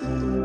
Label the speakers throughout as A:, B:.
A: Hello.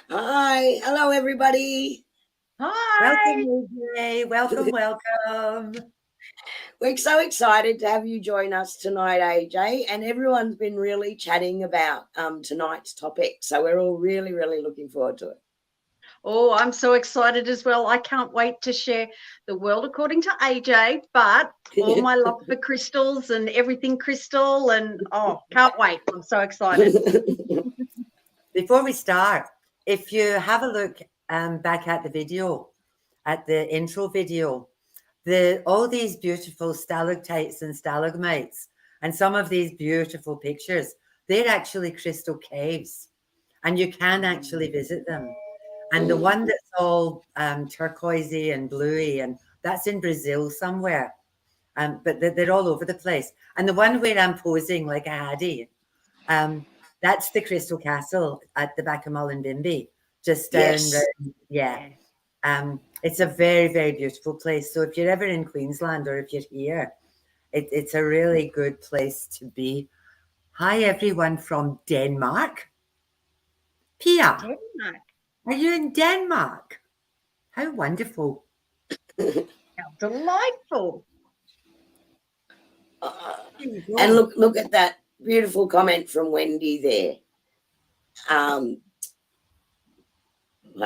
B: Hi. Hello, everybody.
A: Hi. Welcome, AJ. Welcome.
B: We're so excited to have you join us tonight, AJ. And everyone's been really chatting about tonight's topic. So we're all really, really looking forward to it.
C: Oh, I'm so excited as well. I can't wait to share the world according to AJ, but all my love for crystals and everything crystal, and can't wait. I'm so excited.
A: Before we start, if you have a look back at the video, at the intro video, all these beautiful stalactites and stalagmites and some of these beautiful pictures, they're actually crystal caves, and you can actually visit them. And the one that's all turquoisey and bluey, and that's in Brazil somewhere. But they're all over the place. And the one where I'm posing like a Haddie, that's the Crystal Castle at the back of Mullumbimby, just down there. Yeah. It's a very, very beautiful place. So if you're ever in Queensland or if you're here, it's a really good place to be. Hi, everyone from Denmark. Pia.
C: Denmark.
A: Are you in Denmark? How wonderful.
C: How delightful.
B: And look at that beautiful comment from Wendy there. I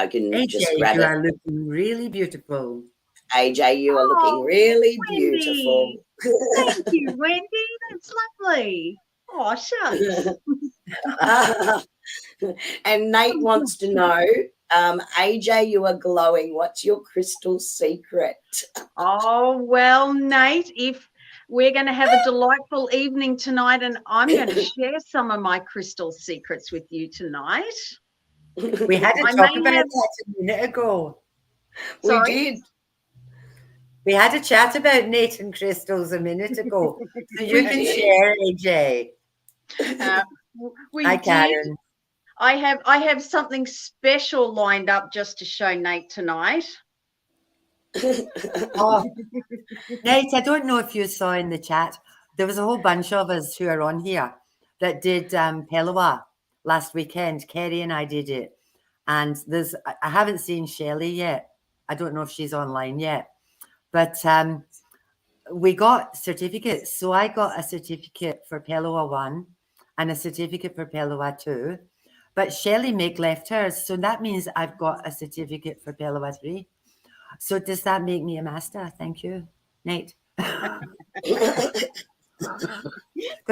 B: can
A: AJ,
B: just grab
A: you
B: it.
A: are looking really beautiful.
B: AJ, you are looking really
C: Wendy.
B: beautiful.
C: Thank you, Wendy. That's lovely. Oh, shucks.
B: And Nate wants to know, AJ, you are glowing. What's your crystal secret?
C: Oh, well, Nate, if we're going to have a delightful evening tonight, and I'm going to share some of my crystal secrets with you tonight.
A: We had to talk about that a minute ago.
B: Sorry? We did.
A: We had a chat about Nate and crystals a minute ago. So you can share, AJ. Hi, Karen.
C: I have something special lined up just to show Nate tonight.
A: Oh, Nate, I don't know if you saw in the chat, there was a whole bunch of us who are on here that did Pelawa last weekend. Kerrie and I did it. And I haven't seen Shelley yet. I don't know if she's online yet. But we got certificates. So I got a certificate for Pelawa 1 and a certificate for Pelawa 2. But Shelley Mick left hers. So that means I've got a certificate for Pelawa 3. So does that make me a master? Thank you, Nate. Because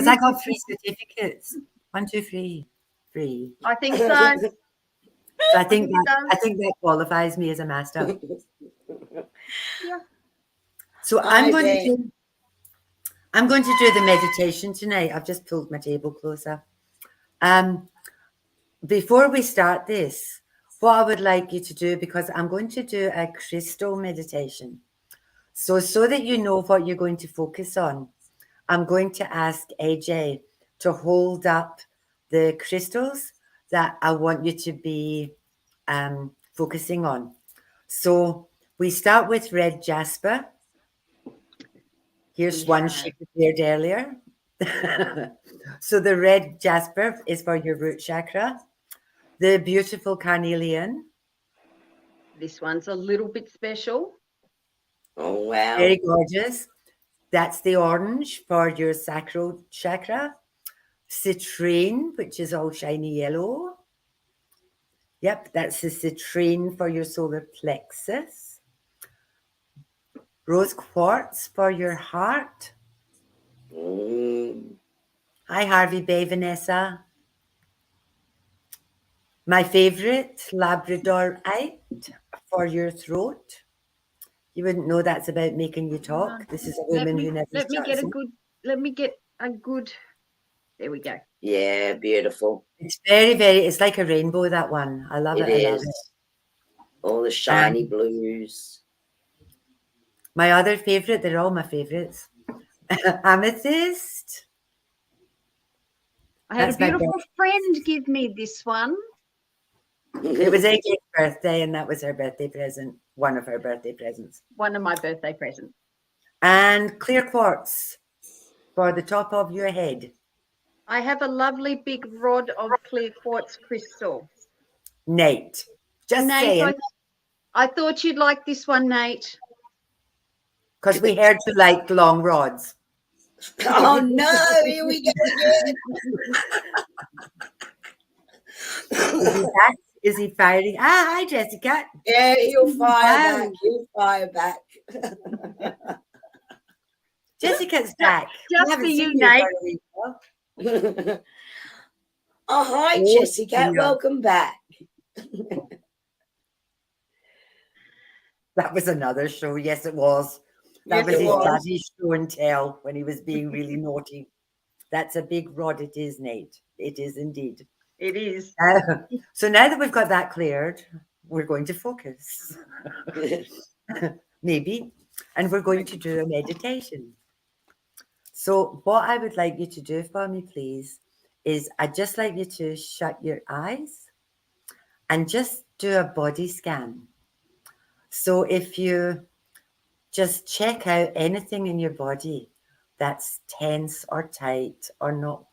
A: I got 3 certificates. 1, 2, 3. 3.
C: I think so.
A: So I think that qualifies me as a master.
C: Yeah.
A: So I'm going to do I'm going to do the meditation tonight. I've just pulled my table closer. Um, before we start this, what I would like you to do, because I'm going to do a crystal meditation. So that you know what you're going to focus on, I'm going to ask AJ to hold up the crystals that I want you to be focusing on. So we start with red jasper. Here's one she prepared earlier. So the red jasper is for your root chakra. The beautiful carnelian.
C: This one's a little bit special.
B: Oh, wow.
A: Very gorgeous. That's the orange for your sacral chakra. Citrine, which is all shiny yellow. Yep, that's the citrine for your solar plexus. Rose quartz for your heart.
B: Mm.
A: Hi, Harvey Bay, Vanessa. My favorite, labradorite for your throat. You wouldn't know that's about making you talk. This is a woman who never
C: Let me
A: shuts
C: get a
A: up.
C: good. Let me get a good. There we go.
B: Yeah, beautiful.
A: It's very, very, it's like a rainbow, that one. I love it.
B: It
A: I love it.
B: is. All the shiny blues.
A: My other favorite, they're all my favorites. Amethyst.
C: I had
A: That's
C: a
A: my
C: beautiful friend give me this one.
A: It was AJ's birthday, and that was her birthday present. One of her birthday presents.
C: One of my birthday presents.
A: And clear quartz for the top of your head.
C: I have a lovely big rod of clear quartz crystal.
A: Nate. Just
C: Nate,
A: saying.
C: I thought you'd like this one, Nate.
A: Because we heard you like long rods.
B: Oh no, here we go again.
A: Is he back? Is he firing? Ah, hi, Jessica.
B: Yeah, he'll fire
A: Wow.
B: back. He'll fire back.
A: Jessica's back.
C: Just for you, Nate.
B: Oh, hi,
A: Oh,
B: Jessica.
A: yeah.
B: Welcome back.
A: That was another show. Yes, it was. That
B: Yes,
A: was
B: it
A: his
B: was.
A: daddy's show and tell when he was being really naughty. That's a big rod. It is, Nate. It is indeed.
C: It is.
A: So now that we've got that cleared, we're going to focus. Maybe. And we're going to do a meditation. So what I would like you to do for me, please, is I'd just like you to shut your eyes and just do a body scan. So if you just check out anything in your body that's tense or tight or not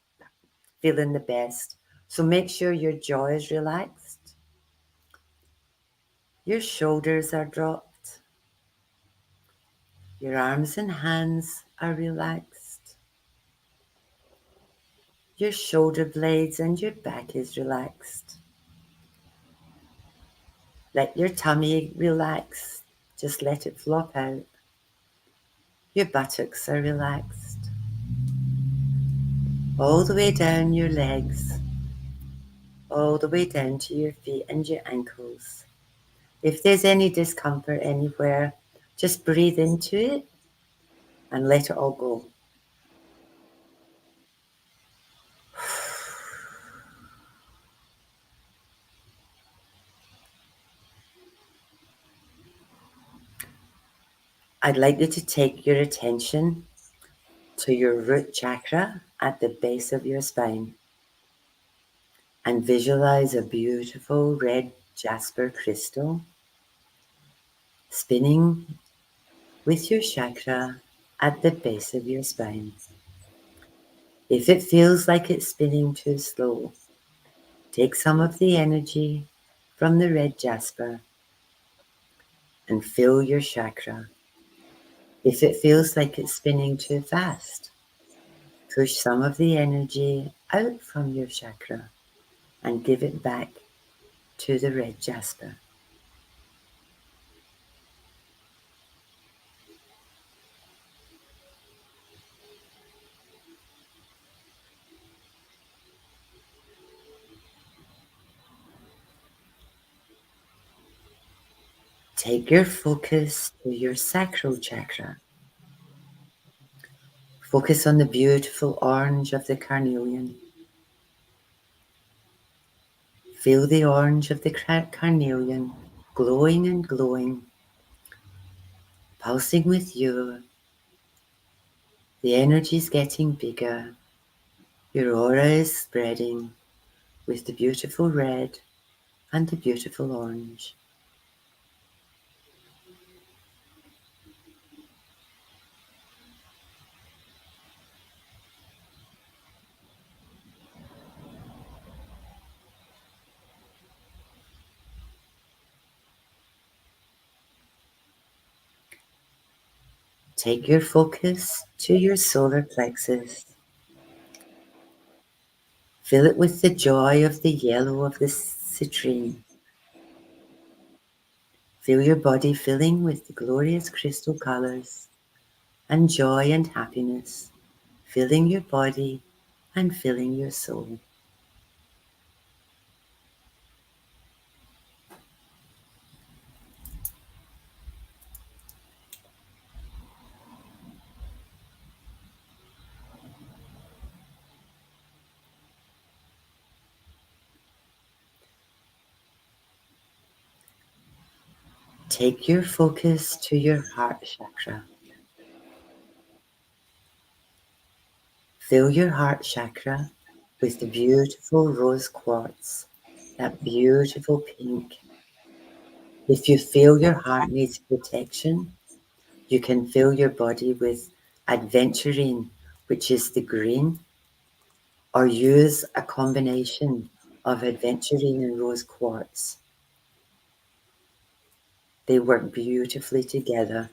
A: feeling the best. So make sure your jaw is relaxed. Your shoulders are dropped. Your arms and hands are relaxed. Your shoulder blades and your back is relaxed. Let your tummy relax. Just let it flop out. Your buttocks are relaxed. All the way down your legs. All the way down to your feet and your ankles. If there's any discomfort anywhere, just breathe into it and let it all go. I'd like you to take your attention to your root chakra at the base of your spine and visualize a beautiful red jasper crystal spinning with your chakra at the base of your spine. If it feels like it's spinning too slow, take some of the energy from the red jasper and fill your chakra. If it feels like it's spinning too fast, push some of the energy out from your chakra and give it back to the red jasper. Take your focus to your sacral chakra. Focus on the beautiful orange of the carnelian. Feel the orange of the carnelian glowing and glowing, pulsing with you. The energy is getting bigger. Your aura is spreading with the beautiful red and the beautiful orange. Take your focus to your solar plexus. Fill it with the joy of the yellow of the citrine. Feel your body filling with the glorious crystal colors and joy and happiness, filling your body and filling your soul. Take your focus to your heart chakra. Fill your heart chakra with the beautiful rose quartz, that beautiful pink. If you feel your heart needs protection, you can fill your body with adventurine, which is the green, or use a combination of adventurine and rose quartz. They work beautifully together.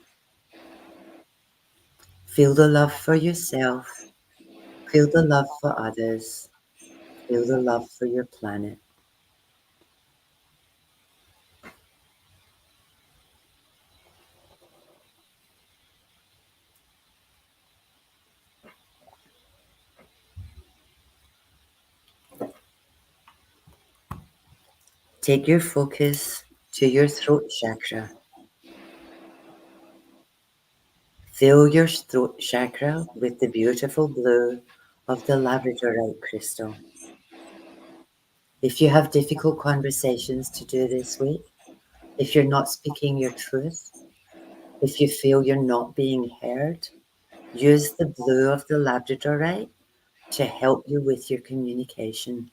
A: Feel the love for yourself, feel the love for others, feel the love for your planet. Take your focus to your throat chakra. Fill your throat chakra with the beautiful blue of the labradorite crystal. If you have difficult conversations to do this week, if you're not speaking your truth, if you feel you're not being heard, use the blue of the labradorite to help you with your communication.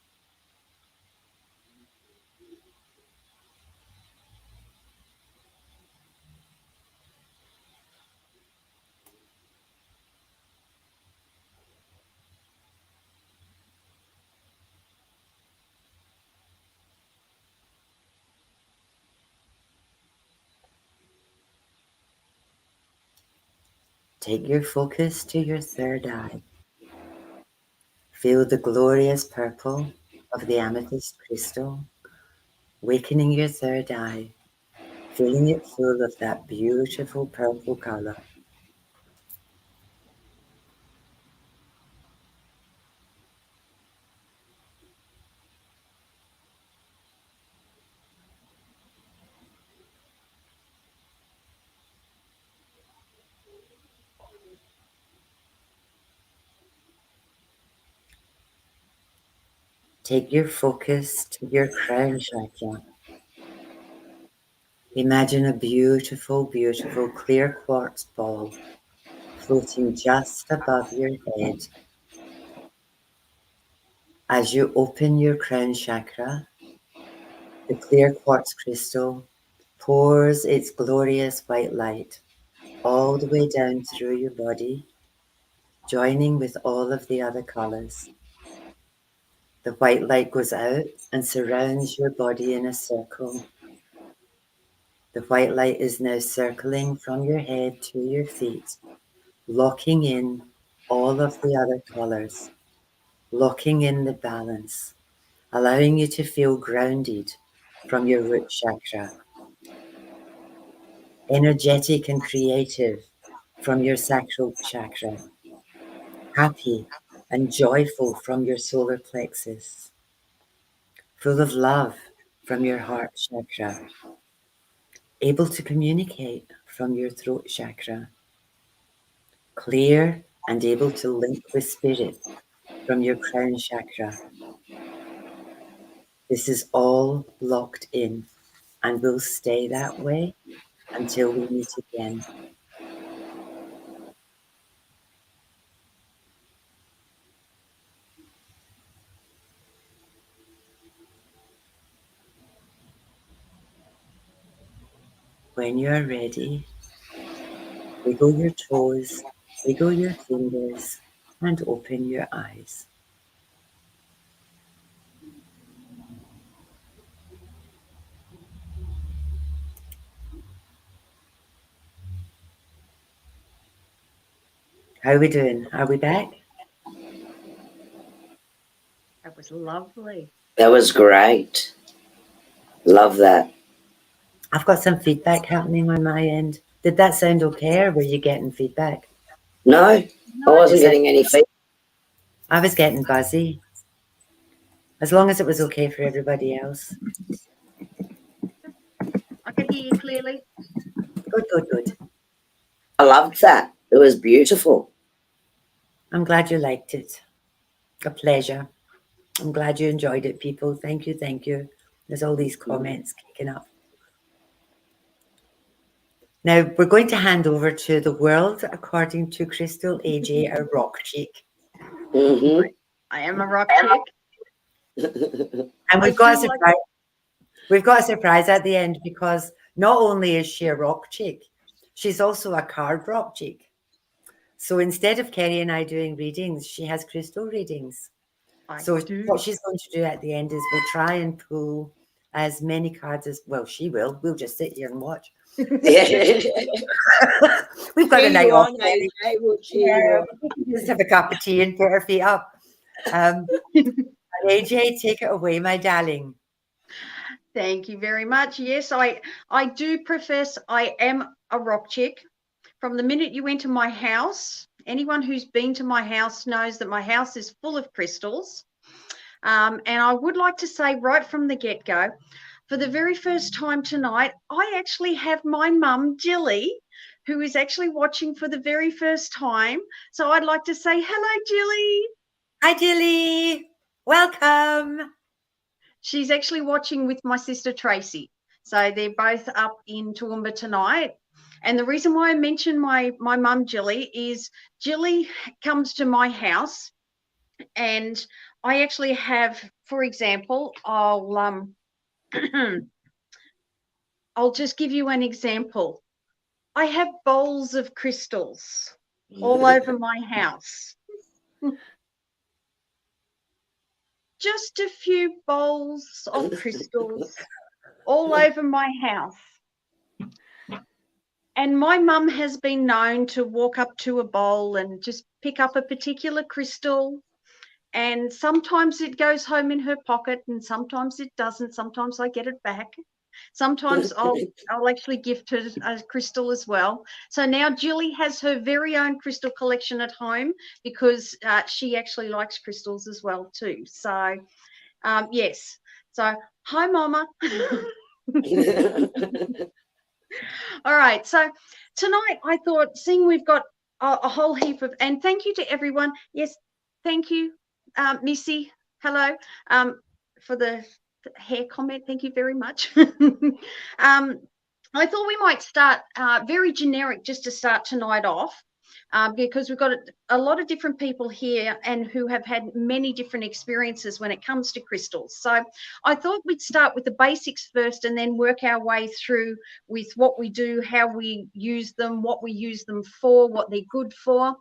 A: Take your focus to your third eye. Feel the glorious purple of the amethyst crystal, awakening your third eye, filling it full of that beautiful purple color. Take your focus to your crown chakra. Imagine a beautiful, beautiful clear quartz ball floating just above your head. As you open your crown chakra, the clear quartz crystal pours its glorious white light all the way down through your body, joining with all of the other colors. The white light goes out and surrounds your body in a circle. The white light is now circling from your head to your feet, locking in all of the other colors, locking in the balance, allowing you to feel grounded from your root chakra, energetic and creative from your sacral chakra, happy and joyful from your solar plexus, full of love from your heart chakra, able to communicate from your throat chakra, clear and able to link with spirit from your crown chakra. This is all locked in and will stay that way until we meet again. When you're ready, wiggle your toes, wiggle your fingers, and open your eyes. How are we doing? Are we back?
C: That was lovely.
B: That was great. Love that.
A: I've got some feedback happening on my end. Did that sound okay, or were you getting feedback?
B: No, I wasn't getting any feedback.
A: I was getting buzzy. As long as it was okay for everybody else.
C: I can hear you clearly.
A: Good, good, good.
B: I loved that. It was beautiful.
A: I'm glad you liked it. A pleasure. I'm glad you enjoyed it, people. Thank you, thank you. There's all these comments kicking up. Now, we're going to hand over to the world according to Crystal AJ, a rock chick.
B: Mm-hmm.
C: I am a rock chick.
A: And we've got a surprise. We've got a surprise at the end because not only is she a rock chick, she's also a card rock chick. So instead of Kerrie and I doing readings, she has crystal readings. So what she's going to do at the end is we'll try and pull as many cards as, well, she will. We'll just sit here and watch. We've got a night off. Just have a cup of tea and put our feet up. AJ, take it away, my darling.
C: Thank you very much. Yes, I do profess I am a rock chick. From the minute you enter my house, anyone who's been to my house knows that my house is full of crystals. And I would like to say right from the get-go, for the very first time tonight, I actually have my mum, Jilly, who is actually watching for the very first time. So I'd like to say hello, Jilly.
A: Hi, Jilly. Welcome.
C: She's actually watching with my sister, Tracy. So they're both up in Toowoomba tonight. And the reason why I mention my mum, Jilly, is Jilly comes to my house and I actually have, for example, I'll just give you an example. I have bowls of crystals all over my house. Just a few bowls of crystals all over my house. And my mum has been known to walk up to a bowl and just pick up a particular crystal. And sometimes it goes home in her pocket and sometimes it doesn't. Sometimes I get it back. Sometimes I'll actually gift her a crystal as well. So now Jilly has her very own crystal collection at home because she actually likes crystals as well too. So yes. So hi, Mama. All right. So tonight I thought, seeing we've got a whole heap of, and thank you to everyone. Yes, thank you, Missy. Hello, for the hair comment. Thank you very much. I thought we might start very generic just to start tonight off. Because we've got a lot of different people here and who have had many different experiences when it comes to crystals. So I thought we'd start with the basics first and then work our way through with what we do, how we use them, what we use them for, what they're good for.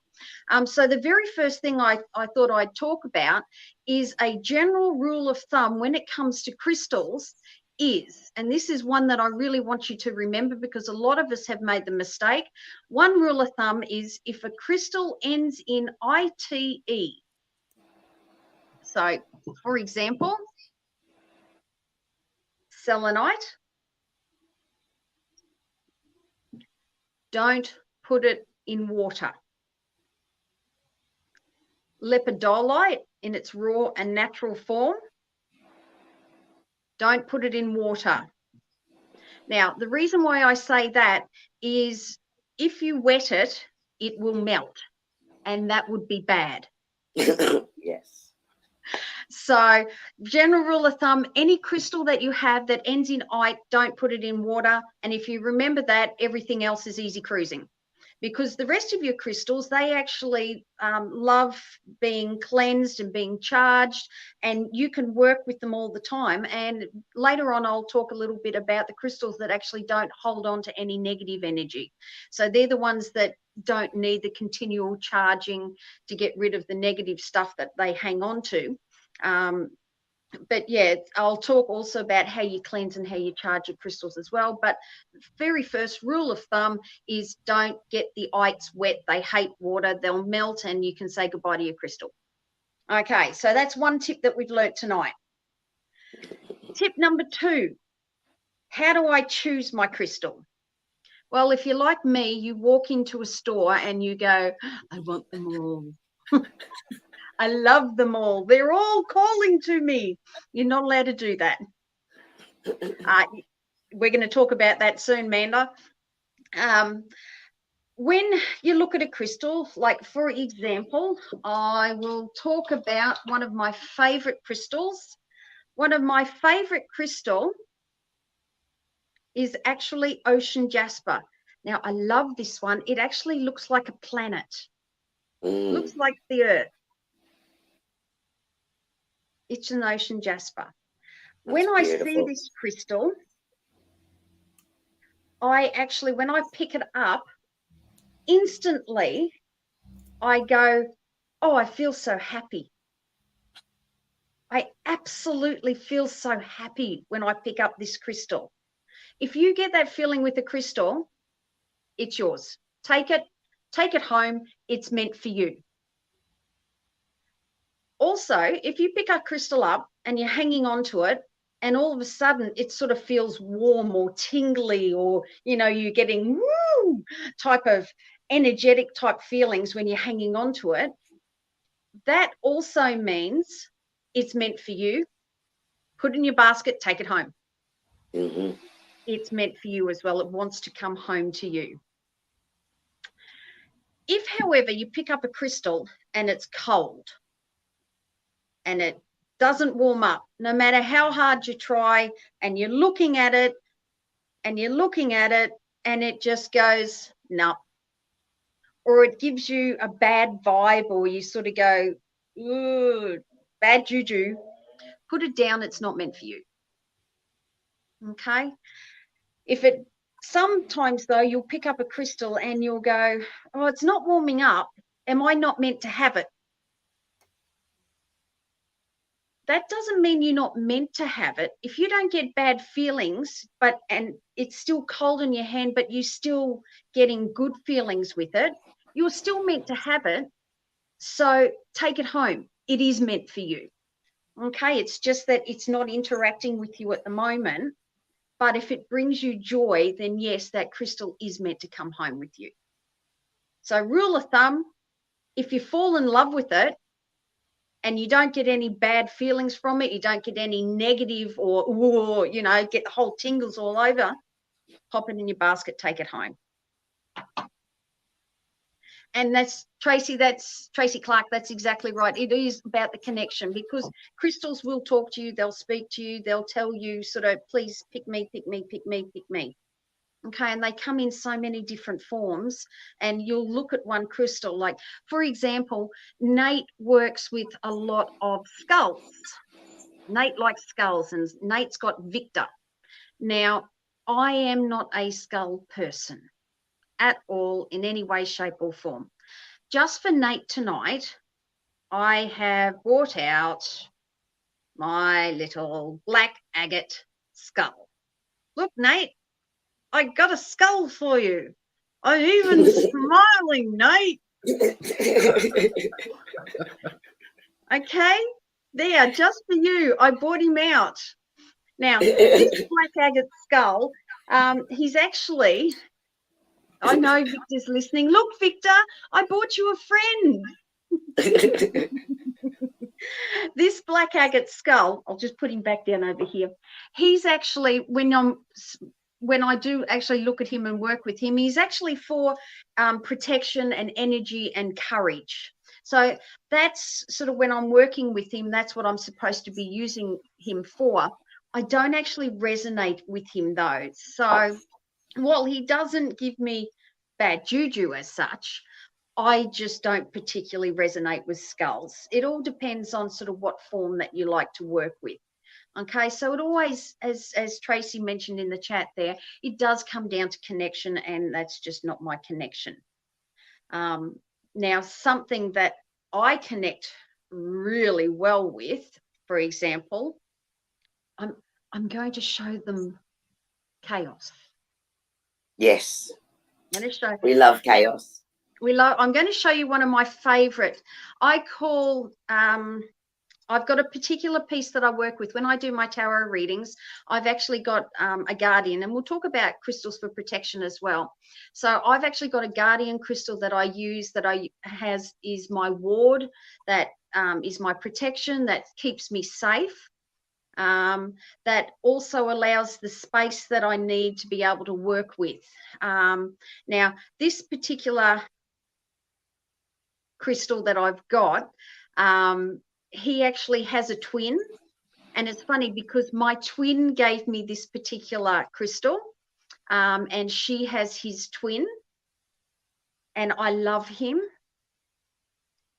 C: So the very first thing I thought I'd talk about is a general rule of thumb when it comes to crystals is, and this is one that I really want you to remember because a lot of us have made the mistake. One rule of thumb is if a crystal ends in ITE. So, for example, selenite, don't put it in water. Lepidolite in its raw and natural form, don't put it in water. Now, the reason why I say that is if you wet it, it will melt. and that would be bad.
B: Yes.
C: So general rule of thumb, any crystal that you have that ends in "ite", don't put it in water. And if you remember that, everything else is easy cruising. Because the rest of your crystals, they actually love being cleansed and being charged, and you can work with them all the time. And later on, I'll talk a little bit about the crystals that actually don't hold on to any negative energy. So they're the ones that don't need the continual charging to get rid of the negative stuff that they hang on to. But yeah, I'll talk also about how you cleanse and how you charge your crystals as well. But very first rule of thumb is don't get the ites wet. They hate water. They'll melt and you can say goodbye to your crystal. Okay, so that's one tip that we've learnt tonight. Tip number 2, how do I choose my crystal? Well, if you're like me, you walk into a store and you go, I want them all. I love them all. They're all calling to me. You're not allowed to do that. We're going to talk about that soon, Manda. When you look at a crystal, like for example, I will talk about one of my favorite crystals. One of my favorite crystal is actually ocean jasper. Now, I love this one. It actually looks like a planet. Looks like the Earth. It's an ocean jasper. When I see this crystal, when I pick it up, instantly I go, oh, I feel so happy. I absolutely feel so happy when I pick up this crystal. If you get that feeling with the crystal, it's yours. Take it home. It's meant for you. Also, if you pick a crystal up and you're hanging on to it, and all of a sudden it sort of feels warm or tingly, or, you're getting woo type of energetic type feelings when you're hanging on to it, that also means it's meant for you. Put it in your basket, take it home.
B: Mm-hmm.
C: It's meant for you as well. It wants to come home to you. If, however, you pick up a crystal and it's cold and it doesn't warm up, no matter how hard you try, and you're looking at it and it just goes, no. Or it gives you a bad vibe, or you sort of go, ooh, bad juju, put it down. It's not meant for you. Okay? Sometimes though, you'll pick up a crystal and you'll go, oh, it's not warming up. Am I not meant to have it? That doesn't mean you're not meant to have it. If you don't get bad feelings, and it's still cold in your hand, but you're still getting good feelings with it, you're still meant to have it. So take it home. It is meant for you. Okay, it's just that it's not interacting with you at the moment. But if it brings you joy, then yes, that crystal is meant to come home with you. So rule of thumb, if you fall in love with it and you don't get any bad feelings from it, you don't get any negative or get the whole tingles all over, pop it in your basket, take it home. And that's Tracy Clark. That's exactly right. It is about the connection, because crystals will talk to you. They'll speak to you. They'll tell you sort of, please pick me, pick me, pick me, pick me. Okay. And they come in so many different forms, and you'll look at one crystal. Like, for example, Nate works with a lot of skulls. Nate likes skulls, and Nate's got Victor. Now, I am not a skull person at all, in any way, shape or form. Just for Nate tonight, I have brought out my little black agate skull. Look, Nate, I got a skull for you. I'm even smiling, Nate. Okay, there, just for you. I brought him out. Now, this black agate skull, he's actually... I know Victor's listening. Look, Victor, I bought you a friend. This black agate skull, I'll just put him back down over here. He's actually, when I'm when I do actually look at him and work with him, he's actually for protection and energy and courage. So that's sort of when I'm working with him, that's what I'm supposed to be using him for. I don't actually resonate with him though. So while he doesn't give me bad juju as such, I just don't particularly resonate with skulls. It all depends on sort of what form that you like to work with. Okay, so it always, as Tracy mentioned in the chat there, it does come down to connection, and that's just not my connection. Now, something that I connect really well with, for example, I'm going to show them chaos.
B: Yes.
C: I'm going to show.
B: We love chaos.
C: I'm going to show you one of my favorite. I call I've got a particular piece that I work with. When I do my tarot readings, I've actually got a guardian, and we'll talk about crystals for protection as well. So I've actually got a guardian crystal that I use that is my ward, that is my protection, that keeps me safe, that also allows the space that I need to be able to work with. Now, this particular crystal that I've got, he actually has a twin, and it's funny because my twin gave me this particular crystal, and she has his twin, and I love him,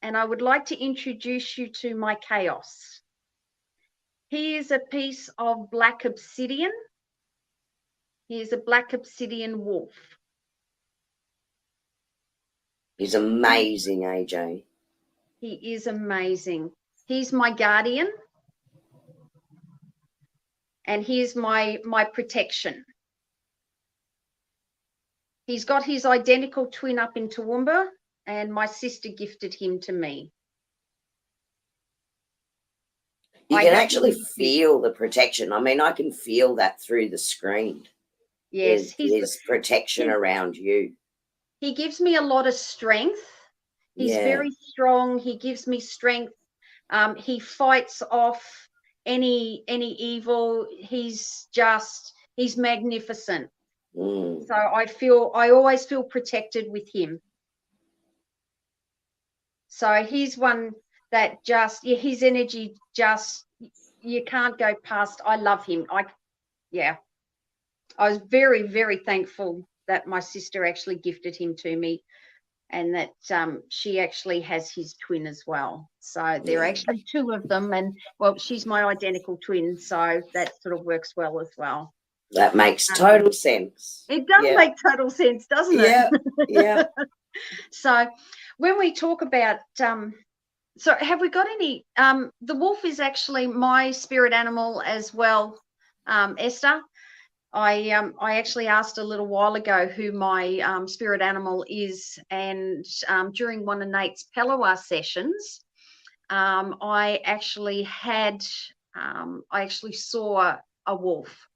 C: and I would like to introduce you to my chaos. He is a piece of black obsidian. He is a black obsidian wolf.
B: He's amazing, AJ.
C: He is amazing. He's my guardian, and he's my protection. He's got his identical twin up in Toowoomba, and my sister gifted him to me.
B: You can actually feel the protection. I mean, I can feel that through the screen.
C: Yes,
B: his protection around you.
C: He gives me a lot of strength. He's very strong. He gives me strength. He fights off any evil. He's magnificent. So I always feel protected with him. So he's one that his energy you can't go past. I love him. I was very, very thankful that my sister actually gifted him to me, and that she actually has his twin as well. So there are actually two of them, and well, she's my identical twin, so that sort of works well as well.
B: That makes total sense.
C: It does make total sense, doesn't it?
B: Yeah.
C: So when we talk about so have we got any the wolf is actually my spirit animal as well, Esther. I actually asked a little while ago who my spirit animal is, and during one of Nate's Palawa sessions, I actually saw a wolf,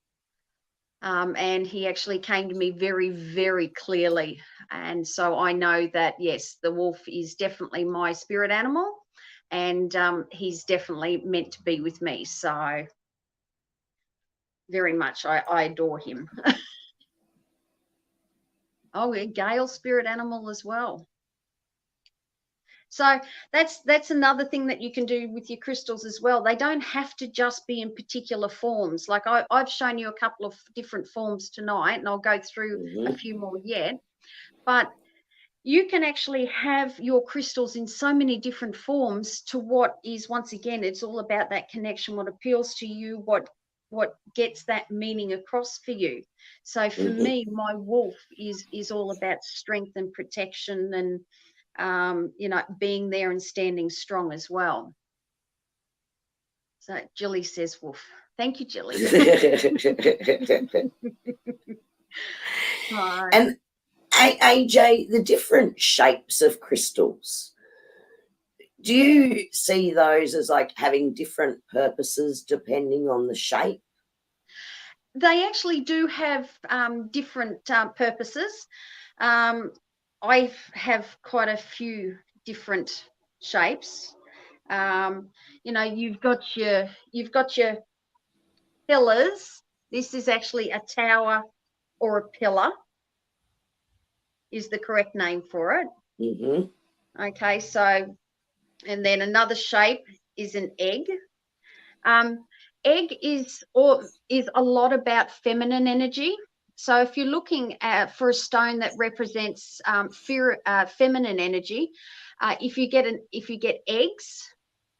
C: and he actually came to me very, very clearly, and so I know that yes, the wolf is definitely my spirit animal, and he's definitely meant to be with me. So very much I adore him. Oh, yeah, Gail's spirit animal as well. So that's another thing that you can do with your crystals as well. They don't have to just be in particular forms. Like I've shown you a couple of different forms tonight, and I'll go through a few more yet. But you can actually have your crystals in so many different forms to what is, once again, it's all about that connection, what appeals to you, what gets that meaning across for you. So for me, my wolf is all about strength and protection, and being there and standing strong as well. So Jilly says wolf. Thank you, Jilly.
B: And AJ, the different shapes of crystals, do you see those as like having different purposes depending on the shape?
C: They actually do have different purposes. I have quite a few different shapes. You've got your pillars. This is actually a tower or a pillar is the correct name for it.
B: Mm-hmm.
C: Okay, so, and then another shape is an egg. Egg is a lot about feminine energy. So if you're looking for a stone that represents feminine energy, if you get eggs,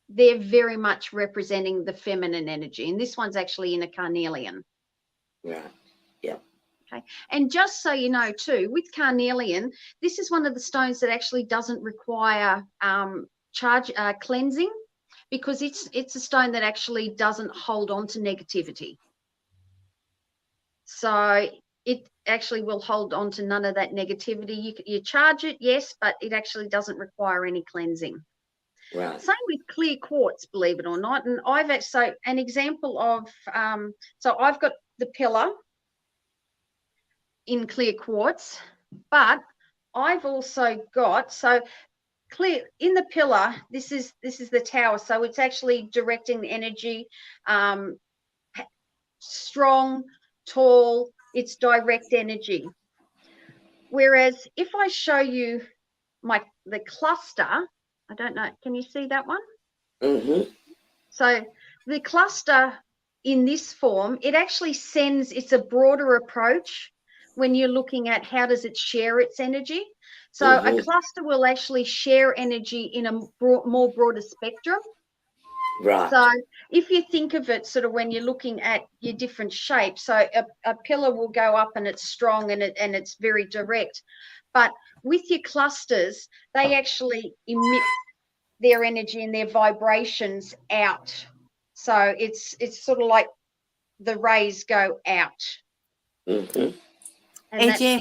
C: they're very much representing the feminine energy. And this one's actually in a carnelian.
B: Right. Yep.
C: Okay. And just so you know too, with carnelian, this is one of the stones that actually doesn't require cleansing, because it's a stone that actually doesn't hold on to negativity. So it actually will hold on to none of that negativity. You charge it, yes, but it actually doesn't require any cleansing.
B: Right.
C: Same with clear quartz, believe it or not. And so an example of, so I've got the pillar in clear quartz, but I've also got, so clear in the pillar, this is the tower. So it's actually directing the energy, strong, tall, it's direct energy. Whereas if I show you the cluster, I don't know, can you see that one?
B: Mm-hmm.
C: So the cluster in this form, it actually it's a broader approach when you're looking at how does it share its energy. So a cluster will actually share energy in a more broader spectrum.
B: Right.
C: So if you think of it sort of when you're looking at your different shapes, so a pillar will go up and it's strong and it's very direct. But with your clusters, they actually emit their energy and their vibrations out. So it's sort of like the rays go out.
B: Mm-hmm.
C: And
A: AJ,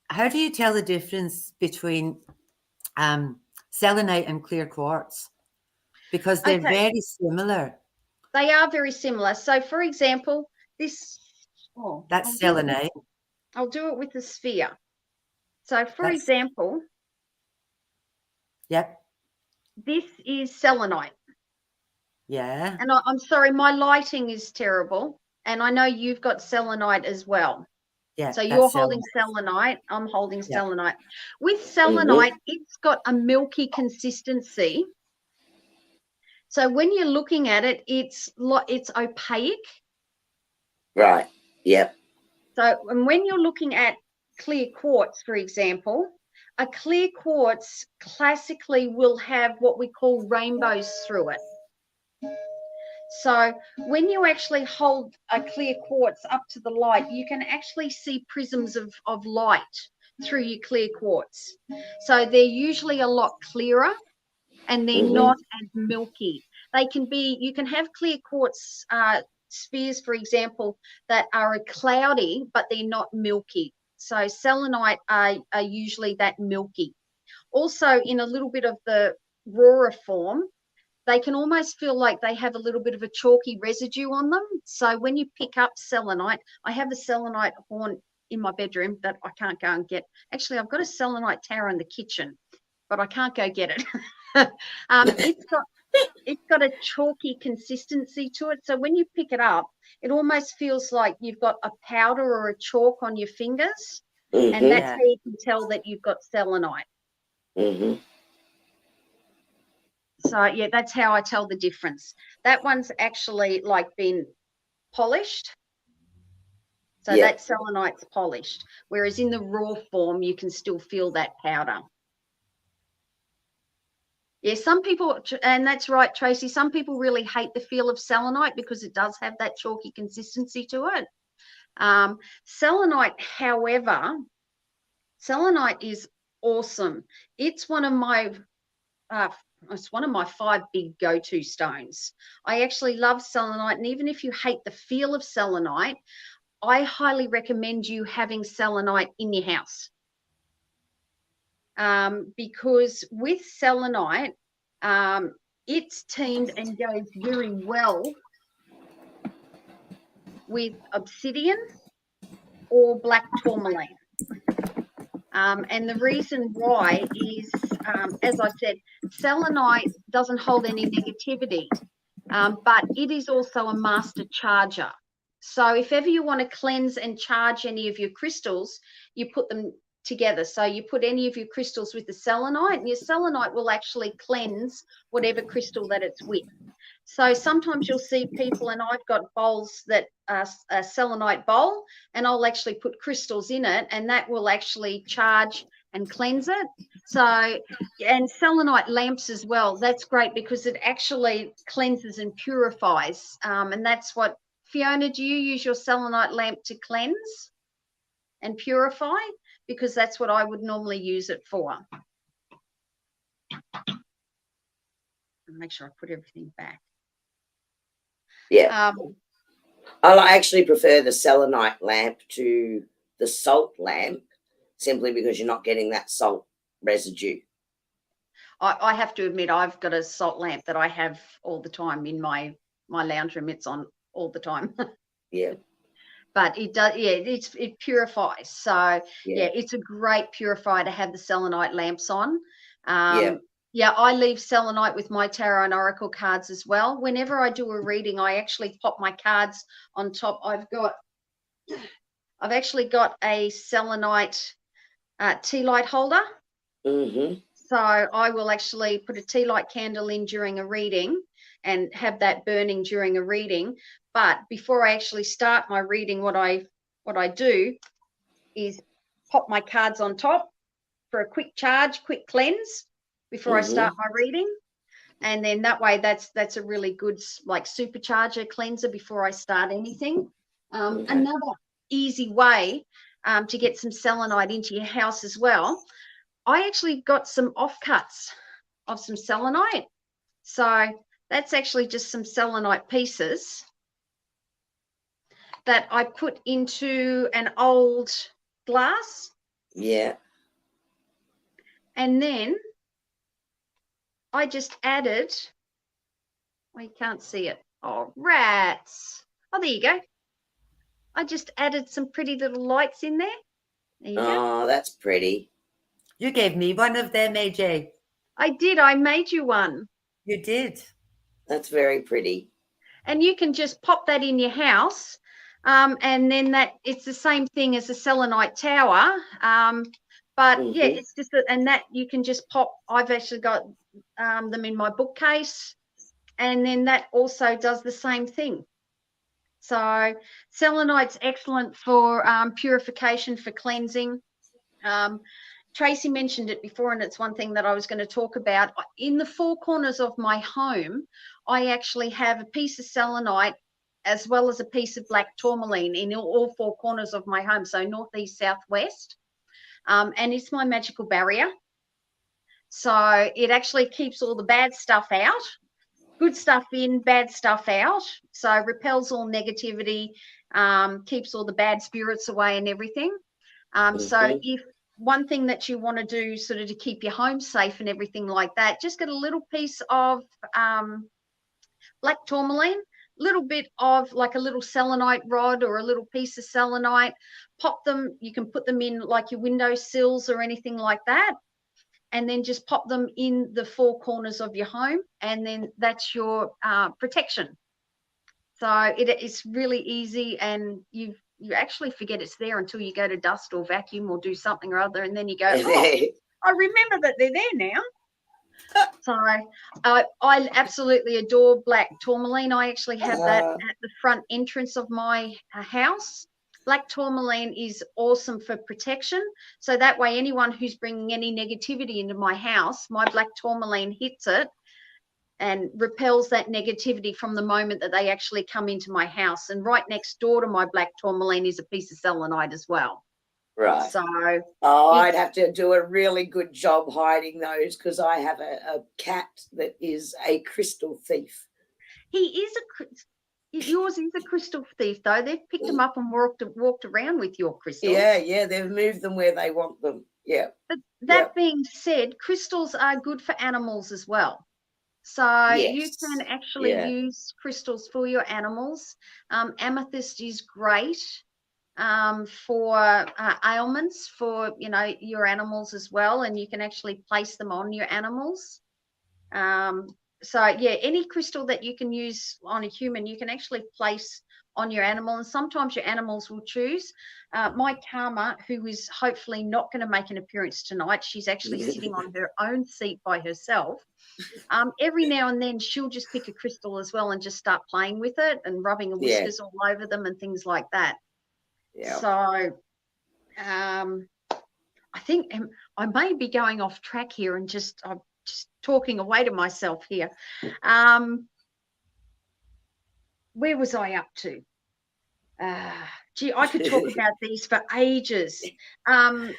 A: how do you tell the difference between selenite and clear quartz? Because they're very similar.
C: They are very similar. So, for example, this.
A: That's selenite.
C: I'll do it with the sphere. So, for example.
A: Yep.
C: This is selenite.
A: Yeah.
C: And I'm sorry, my lighting is terrible. And I know you've got selenite as well.
A: Yeah.
C: So you're holding selenite. I'm holding selenite. With selenite, it's got a milky consistency. So when you're looking at it, it's opaque.
B: Right. Yep.
C: So and when you're looking at clear quartz, for example, a clear quartz classically will have what we call rainbows through it. So when you actually hold a clear quartz up to the light, you can actually see prisms of light through your clear quartz. So they're usually a lot clearer and they're not as milky. You can have clear quartz spheres, for example, that are cloudy, but they're not milky. So selenite are usually that milky. Also, in a little bit of the rawer form, they can almost feel like they have a little bit of a chalky residue on them. So when you pick up selenite, I have a selenite horn in my bedroom that I can't go and get. Actually, I've got a selenite tower in the kitchen, but I can't go get it. It's got a chalky consistency to it. So when you pick it up, it almost feels like you've got a powder or a chalk on your fingers. And that's how you can tell that you've got selenite. So, yeah, that's how I tell the difference. That one's actually like been polished. So that selenite's polished. Whereas in the raw form, you can still feel that powder. Yeah, some people, and that's right, Tracy, some people really hate the feel of selenite because it does have that chalky consistency to it. Selenite, however, selenite is awesome. It's one of my 5 big go-to stones. I actually love selenite, and even if you hate the feel of selenite, I highly recommend you having selenite in your house. Because with selenite, it's teamed and goes very well with obsidian or black tourmaline. And the reason why is, as I said, selenite doesn't hold any negativity, but it is also a master charger. So if ever you want to cleanse and charge any of your crystals, you put them together. So you put any of your crystals with the selenite, and your selenite will actually cleanse whatever crystal that it's with. So sometimes you'll see people, and I've got bowls that are a selenite bowl, and I'll actually put crystals in it, and that will actually charge and cleanse it. So, and selenite lamps as well, that's great because it actually cleanses and purifies. And that's what, Fiona, do you use your selenite lamp to cleanse and purify? Because that's what I would normally use it for. Make sure I put everything back.
B: Yeah. I actually prefer the selenite lamp to the salt lamp, simply because you're not getting that salt residue.
C: I have to admit, I've got a salt lamp that I have all the time in my lounge room. It's on all the time.
B: Yeah.
C: But it does, yeah, it purifies. So yeah, it's a great purifier to have the selenite lamps on. Yeah, I leave selenite with my tarot and oracle cards as well. Whenever I do a reading, I actually pop my cards on top. I've actually got a selenite tea light holder.
B: Mm-hmm.
C: So I will actually put a tea light candle in during a reading and have that burning during a reading. But before I actually start my reading, what I do is pop my cards on top for a quick charge, quick cleanse before I start my reading. And then that way, that's a really good like supercharger cleanser before I start anything. Another easy way to get some selenite into your house as well, I actually got some offcuts of some selenite. So that's actually just some selenite pieces that I put into an old glass.
B: Yeah.
C: And then I just added, well, you can't see it. Oh, rats. Oh, there you go. I just added some pretty little lights in there. There you go.
B: Oh, that's pretty.
A: You gave me one of them, AJ.
C: I did. I made you one.
A: You did.
B: That's very pretty.
C: And you can just pop that in your house. And then it's the same thing as a selenite tower. But yeah, it's just and that you can just pop. I've actually got them in my bookcase, and then that also does the same thing. So selenite's excellent for purification, for cleansing. Tracy mentioned it before, and it's one thing that I was going to talk about. In the four corners of my home, I actually have a piece of selenite as well as a piece of black tourmaline in all four corners of my home, so northeast, southwest. And it's my magical barrier. So it actually keeps all the bad stuff out, good stuff in, bad stuff out. So repels all negativity, keeps all the bad spirits away and everything. So if one thing that you want to do sort of to keep your home safe and everything like that, just get a little piece of black tourmaline, little bit of like a little selenite rod or a little piece of selenite, pop them. You can put them in like your window sills or anything like that, and then just pop them in the four corners of your home, and then that's your protection. So it's really easy, and you actually forget it's there until you go to dust or vacuum or do something or other, and then you go, oh, I remember that they're there now. So I absolutely adore black tourmaline. I actually have that at the front entrance of my house. Black tourmaline is awesome for protection. So that way, anyone who's bringing any negativity into my house, my black tourmaline hits it and repels that negativity from the moment that they actually come into my house. And right next door to my black tourmaline is a piece of selenite as well.
B: Right.
C: So
B: I'd have to do a really good job hiding those, because I have a cat that is a crystal thief.
C: He is yours is a crystal thief, though. They've picked him up and walked around with your crystals.
B: Yeah, they've moved them where they want them. Yeah.
C: But that being said, crystals are good for animals as well. So you can actually use crystals for your animals. Amethyst is great for ailments for your animals as well, and you can actually place them on your animals. So yeah, any crystal that you can use on a human, you can actually place on your animal, and sometimes your animals will choose. My Karma, who is hopefully not going to make an appearance tonight, she's actually sitting on her own seat by herself. Every now and then she'll just pick a crystal as well and just start playing with it and rubbing her whiskers all over them and things like that.
B: Yeah.
C: So I think I may be going off track here and I'm just talking away to myself here. Where was I up to? Gee, I could talk about these for ages. I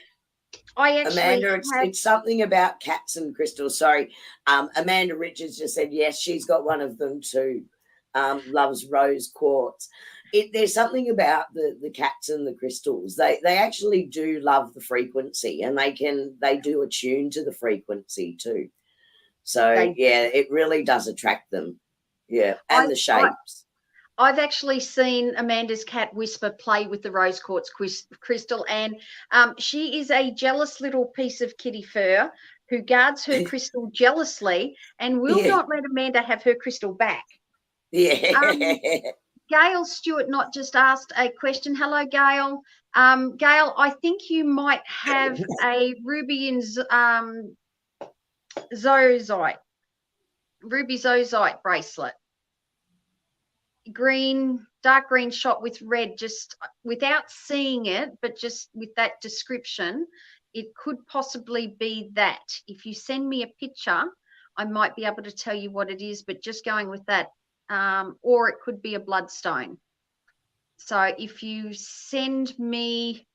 C: actually
B: Amanda, it's something about cats and crystals. Sorry. Amanda Richards just said, yes, she's got one of them too. Loves rose quartz. There's something about the cats and the crystals. They actually do love the frequency, and they do attune to the frequency too. So it really does attract them. Yeah, and the shapes.
C: I've actually seen Amanda's cat Whisper play with the rose quartz crystal, and she is a jealous little piece of kitty fur who guards her crystal jealously and will not let Amanda have her crystal back.
B: Yeah.
C: Gail Stewart not just asked a question. Hello, Gail. Gail, I think you might have a ruby and zozite bracelet. Green, dark green shot with red, just without seeing it, but just with that description, it could possibly be that. If you send me a picture, I might be able to tell you what it is, but just going with that, or it could be a bloodstone. So if you send me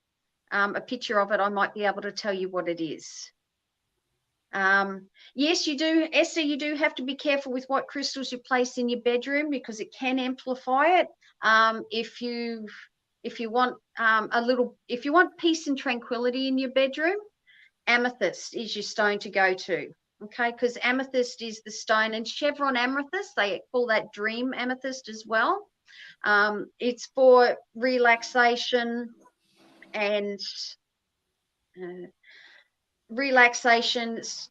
C: a picture of it, I might be able to tell you what it is. Yes, you do, Esther, you do have to be careful with what crystals you place in your bedroom because it can amplify it. If you want if you want peace and tranquility in your bedroom, amethyst is your stone to go to. Okay, because amethyst is the stone, and chevron amethyst, they call that dream amethyst as well. It's for relaxation and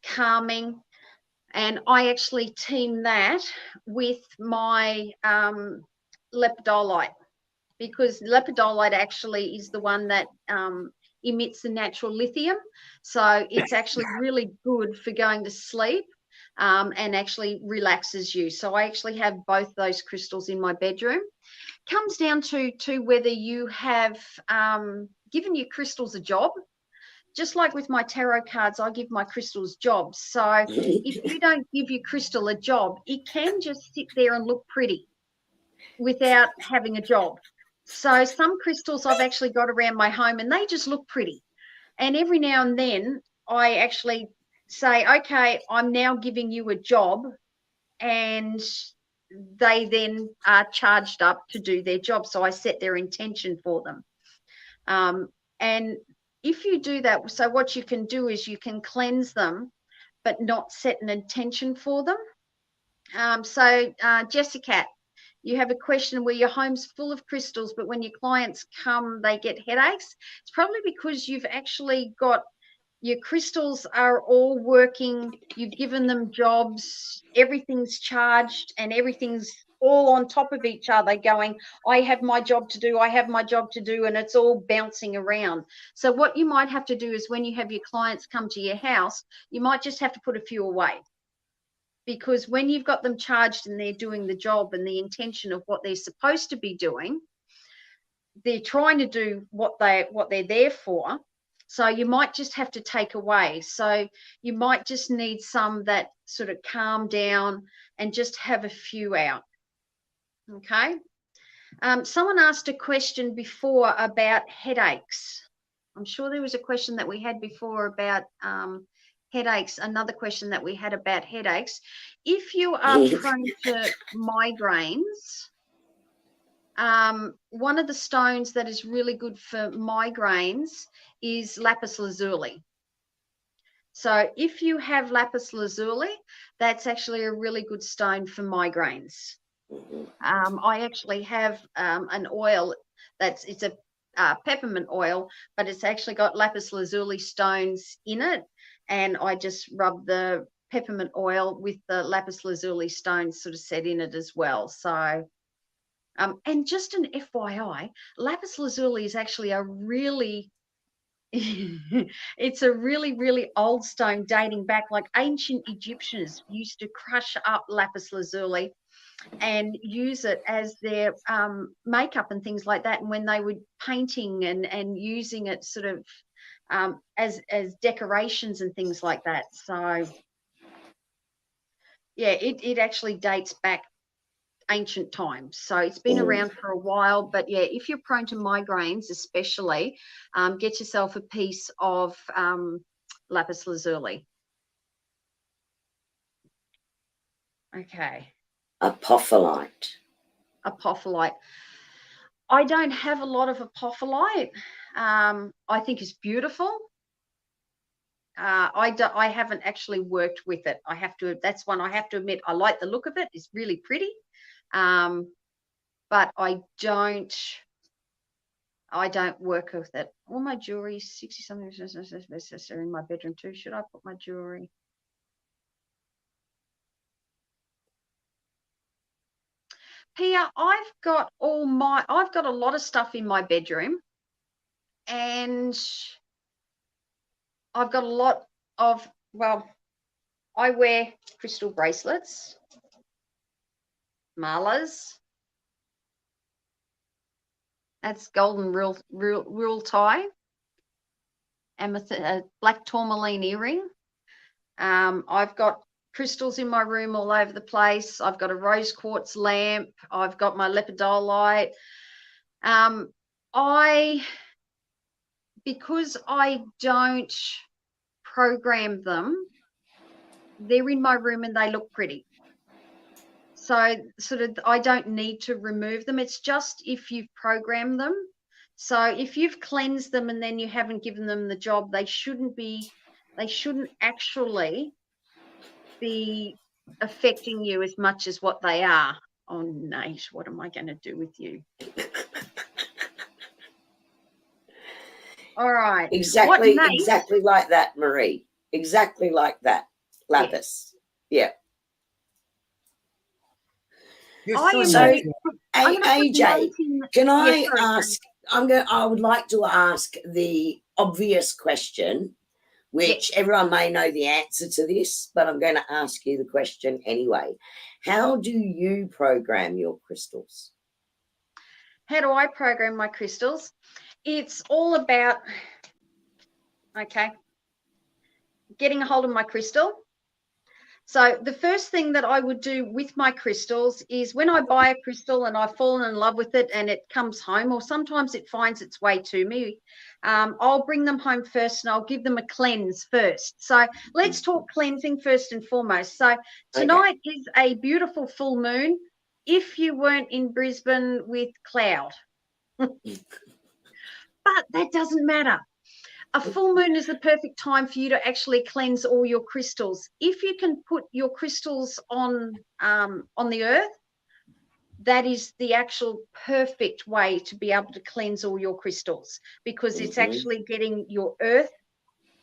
C: calming, and I actually team that with my lepidolite, because lepidolite actually is the one that emits the natural lithium, so it's actually really good for going to sleep and actually relaxes you. So I actually have both those crystals in my bedroom. Comes down to whether you have given your crystals a job. Just like with my tarot cards, I give my crystals jobs. So if you don't give your crystal a job, it can just sit there and look pretty without having a job. So some crystals I've actually got around my home and they just look pretty. And every now and then I actually say, okay, I'm now giving you a job, and they then are charged up to do their job. So I set their intention for them. And if you do that, so what you can do is you can cleanse them, but not set an intention for them. Jessica, you have a question where your home's full of crystals, but when your clients come, they get headaches. It's probably because you've actually got your crystals are all working. You've given them jobs. Everything's charged and everything's all on top of each other going, I have my job to do, I have my job to do, and it's all bouncing around. So what you might have to do is when you have your clients come to your house, you might just have to put a few away. Because when you've got them charged and they're doing the job and the intention of what they're supposed to be doing, they're trying to do what they're there for. So you might just have to take away. So you might just need some that sort of calm down and just have a few out. Okay. Someone asked a question before about headaches. I'm sure there was a question that we had before about headaches, another question that we had about headaches. If you are prone to migraines, one of the stones that is really good for migraines is lapis lazuli. So if you have lapis lazuli, that's actually a really good stone for migraines. I actually have an oil it's a peppermint oil, but it's actually got lapis lazuli stones in it, and I just rub the peppermint oil with the lapis lazuli stone sort of set in it as well. So, and just an FYI, lapis lazuli is actually a really it's a really, really old stone dating back, like ancient Egyptians used to crush up lapis lazuli and use it as their makeup and things like that. And when they were painting and using it sort of as decorations and things like that. So yeah, it actually dates back ancient times. So it's been around for a while. But yeah, if you're prone to migraines, especially, get yourself a piece of lapis lazuli. Okay.
B: Apophyllite.
C: Apophyllite. I don't have a lot of apophyllite. I think it's beautiful. I haven't actually worked with it. That's one I have to admit. I like the look of it. It's really pretty. But I don't work with it. All my jewelry, 60 something are in my bedroom too. Should I put my jewelry? Pia, I've got a lot of stuff in my bedroom, and I've got a lot of, well, I wear crystal bracelets, malas. That's golden rule tie, amethyst, black tourmaline earring. I've got crystals in my room all over the place. I've got a rose quartz lamp. I've got my lepidolite. Because I don't program them, they're in my room and they look pretty. So sort of I don't need to remove them. It's just if you've programmed them. So if you've cleansed them and then you haven't given them the job, they shouldn't actually be affecting you as much as what they are. Oh, Nate, what am I going to do with you? All right.
B: Exactly like that, Marie. Exactly like that. Lapis. Yeah. So, AJ, can I ask? I would like to ask the obvious question, which everyone may know the answer to this, but I'm going to ask you the question anyway. How do you program your crystals?
C: How do I program my crystals? It's all about, getting a hold of my crystal. So the first thing that I would do with my crystals is when I buy a crystal and I've fallen in love with it and it comes home, or sometimes it finds its way to me, I'll bring them home first and I'll give them a cleanse first. So let's talk cleansing first and foremost. So tonight is a beautiful full moon if you weren't in Brisbane with cloud. But that doesn't matter. A full moon is the perfect time for you to actually cleanse all your crystals. If you can put your crystals on the earth, that is the actual perfect way to be able to cleanse all your crystals, because it's actually getting your earth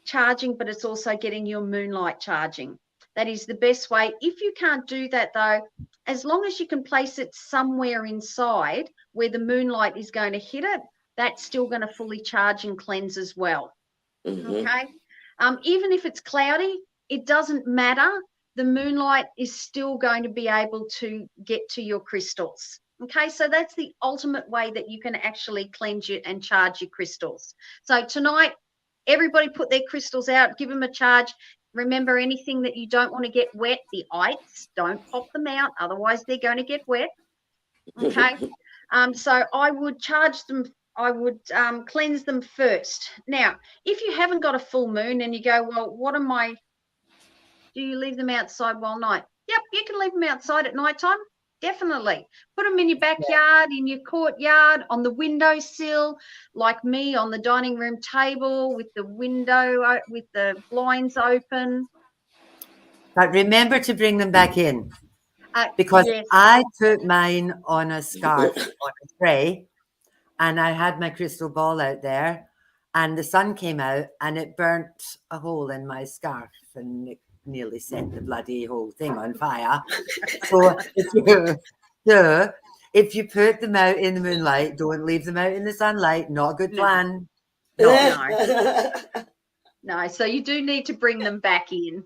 C: charging, but it's also getting your moonlight charging. That is the best way. If you can't do that, though, as long as you can place it somewhere inside where the moonlight is going to hit it, that's still going to fully charge and cleanse as well. Okay. Even if it's cloudy, it doesn't matter. The moonlight is still going to be able to get to your crystals. Okay, so that's the ultimate way that you can actually cleanse it and charge your crystals. So tonight, everybody put their crystals out, give them a charge. Remember, anything that you don't want to get wet, the ites, don't pop them out, otherwise they're going to get wet. Okay. So I would charge them. I would cleanse them first. Now, if you haven't got a full moon and you go, well, do you leave them outside while night? Yep, you can leave them outside at nighttime. Definitely. Put them in your backyard, in your courtyard, on the windowsill, like me, on the dining room table with the window, with the blinds open.
A: But remember to bring them back in. Because I put mine on a scarf, on a tray, and I had my crystal ball out there, and the sun came out and it burnt a hole in my scarf, and nearly set the bloody whole thing on fire. So if you put them out in the moonlight, don't leave them out in the sunlight. Not a good plan.
C: No. So you do need to bring them back in.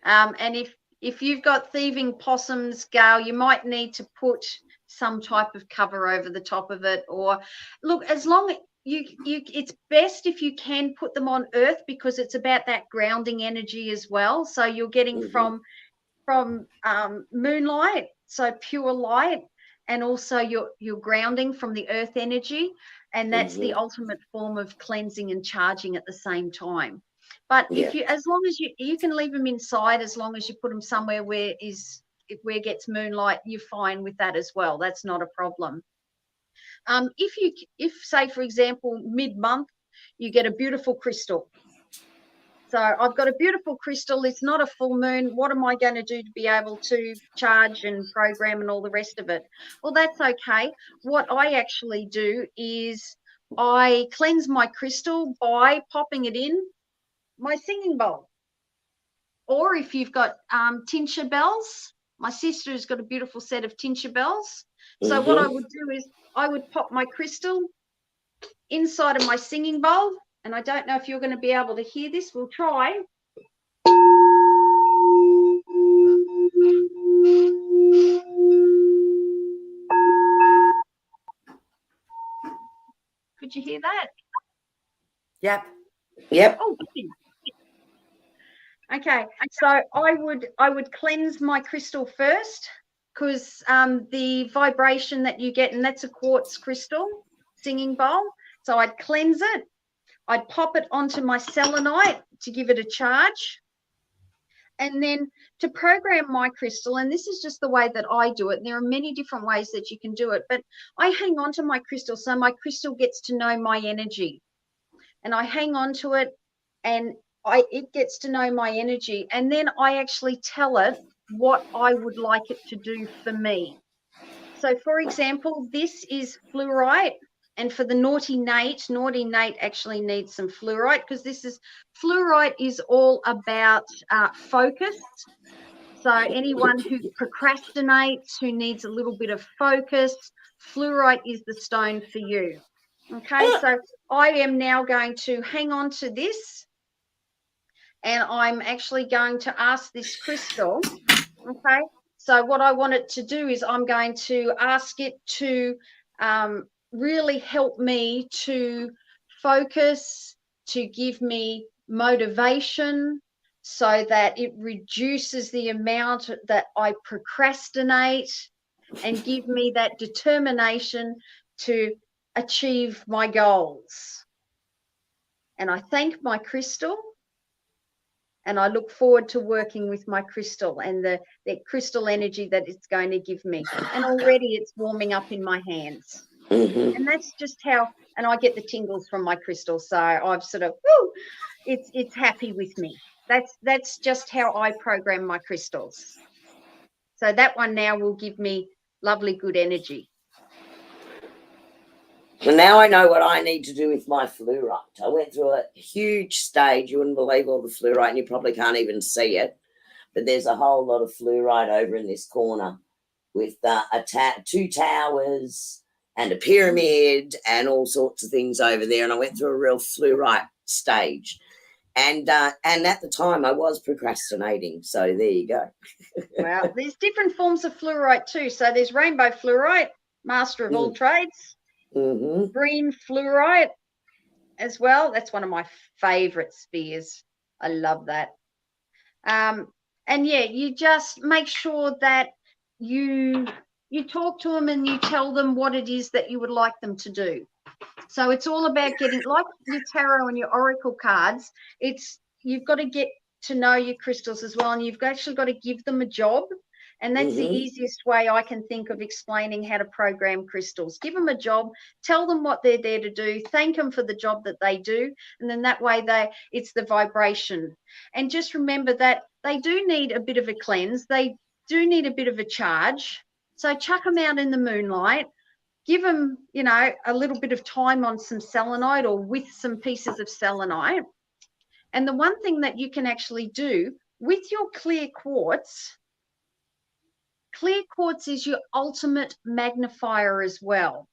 C: And if you've got thieving possums, Gail, you might need to put some type of cover over the top of it. Or look, as long as it's best if you can put them on earth, because it's about that grounding energy as well. So you're getting from moonlight, so pure light, and also you're grounding from the earth energy, and that's the ultimate form of cleansing and charging at the same time. But if you, as long as you can leave them inside, as long as you put them somewhere where it gets moonlight, you're fine with that as well. That's not a problem. If say, for example, mid-month, you get a beautiful crystal. So I've got a beautiful crystal. It's not a full moon. What am I going to do to be able to charge and program and all the rest of it? Well, that's okay. What I actually do is I cleanse my crystal by popping it in my singing bowl. Or if you've got tincture bells, my sister has got a beautiful set of tincture bells. So what I would do is I would pop my crystal inside of my singing bowl. And I don't know if you're going to be able to hear this. We'll try. Could you hear that?
A: Yep.
C: Oh, okay. So I would cleanse my crystal first, because the vibration that you get, and that's a quartz crystal singing bowl. So I'd cleanse it. I'd pop it onto my selenite to give it a charge. And then to program my crystal, and this is just the way that I do it. There are many different ways that you can do it, but I hang on to my crystal, so my crystal gets to know my energy. And I hang on to it, and it gets to know my energy. And then I actually tell it what I would like it to do for me. So, for example, this is fluorite. And for the naughty Nate actually needs some fluorite, because fluorite is all about focus. So anyone who procrastinates, who needs a little bit of focus, fluorite is the stone for you. Okay, so I am now going to hang on to this, and I'm actually going to ask this crystal, okay? So what I want it to do is I'm going to ask it to really help me to focus, to give me motivation, so that it reduces the amount that I procrastinate, and give me that determination to achieve my goals. And I thank my crystal, and I look forward to working with my crystal and the crystal energy that it's going to give me. And already it's warming up in my hands. And that's just how, and I get the tingles from my crystal. So I've sort of, it's happy with me. That's just how I program my crystals. So that one now will give me lovely, good energy.
B: So now I know what I need to do with my fluorite. I went through a huge stage. You wouldn't believe all the fluorite, and you probably can't even see it. But there's a whole lot of fluorite over in this corner with two towers and a pyramid and all sorts of things over there. And I went through a real fluorite stage. And at the time I was procrastinating. So there you go.
C: Well, there's different forms of fluorite too. So there's rainbow fluorite, master of all trades. Green fluorite as well. That's one of my favorite spheres. I love that. And yeah, you just make sure that you talk to them and you tell them what it is that you would like them to do. So it's all about getting, like your tarot and your oracle cards, you've got to get to know your crystals as well, and you've actually got to give them a job. And that's the easiest way I can think of explaining how to program crystals. Give them a job, tell them what they're there to do, thank them for the job that they do, and then that way it's the vibration. And just remember that they do need a bit of a cleanse. They do need a bit of a charge. So chuck them out in the moonlight, give them, a little bit of time on some selenite or with some pieces of selenite. And the one thing that you can actually do with your clear quartz is your ultimate magnifier as well.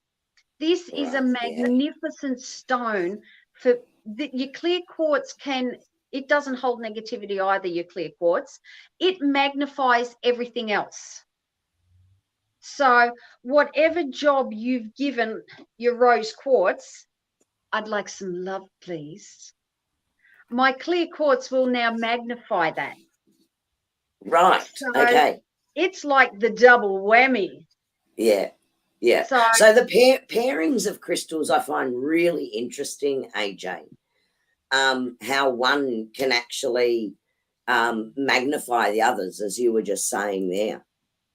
C: This is a magnificent stone for your clear quartz. It doesn't hold negativity either, your clear quartz. It magnifies everything else. So whatever job you've given your rose quartz, I'd like some love, please. My clear quartz will now magnify that.
B: Right.
C: So
B: okay.
C: it's like the double whammy.
B: Yeah. Yeah. So the pairings of crystals I find really interesting, AJ. How one can actually magnify the others, as you were just saying there.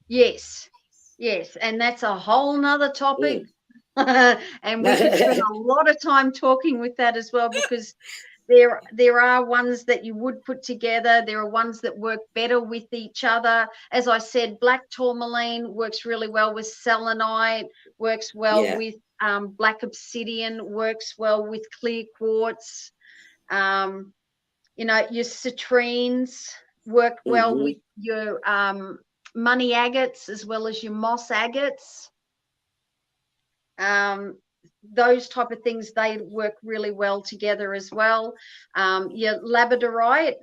C: Yes. And that's a whole nother topic. And we could spend a lot of time talking with that as well, because there are ones that you would put together. There are ones that work better with each other. As I said, black tourmaline works really well with selenite, works well with black obsidian, works well with clear quartz. Your citrines work well with your money agates as well as your moss agates. Those type of things, they work really well together as well. Your labradorite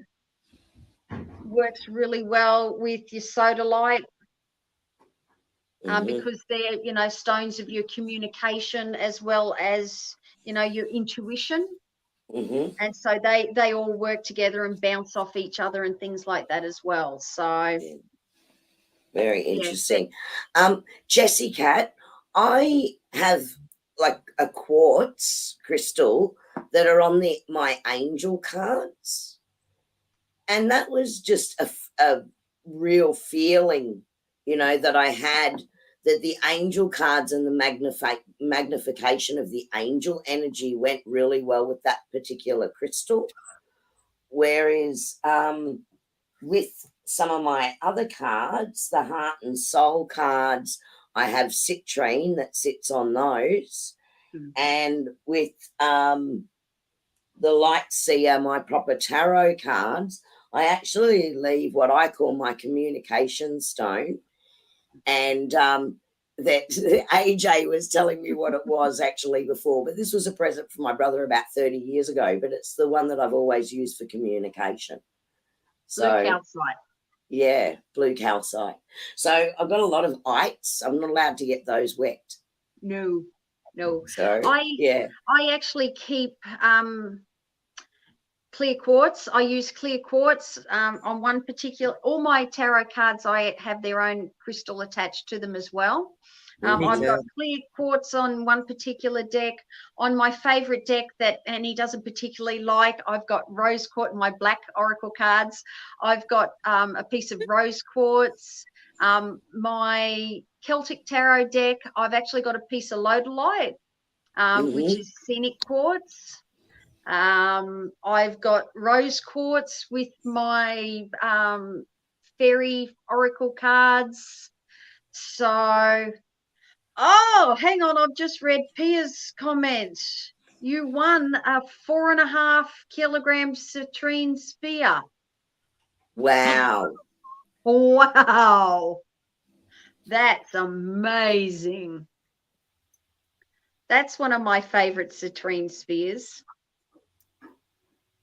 C: works really well with your sodalite, because they're stones of your communication as well as your intuition. And so they all work together and bounce off each other and things like that as well. So
B: very interesting. Jessie Cat, I have like a quartz crystal that are on my angel cards, and that was just a real feeling, that I had, that the angel cards and the magnification of the angel energy went really well with that particular crystal. Whereas with some of my other cards, the heart and soul cards, I have citrine that sits on those. And with the light seer, my proper tarot cards, I actually leave what I call my communication stone. And that AJ was telling me what it was actually before, but this was a present from my brother about 30 years ago, but it's the one that I've always used for communication.
C: Blue calcite.
B: Yeah, blue calcite. So I've got a lot of ites. I'm not allowed to get those wet.
C: No.
B: So
C: I actually keep clear quartz. I use clear quartz on one particular. All my tarot cards, I have their own crystal attached to them as well. I've got clear quartz on one particular deck. On my favorite deck that Annie doesn't particularly like, I've got rose quartz in my black oracle cards. I've got a piece of rose quartz. My Celtic tarot deck, I've actually got a piece of lodolite, which is scenic quartz. I've got rose quartz with my fairy oracle cards. So, hang on, I've just read Pia's comment. You won a 4.5 kilogram citrine sphere.
B: Wow.
C: Wow. That's amazing. That's one of my favorite citrine spheres.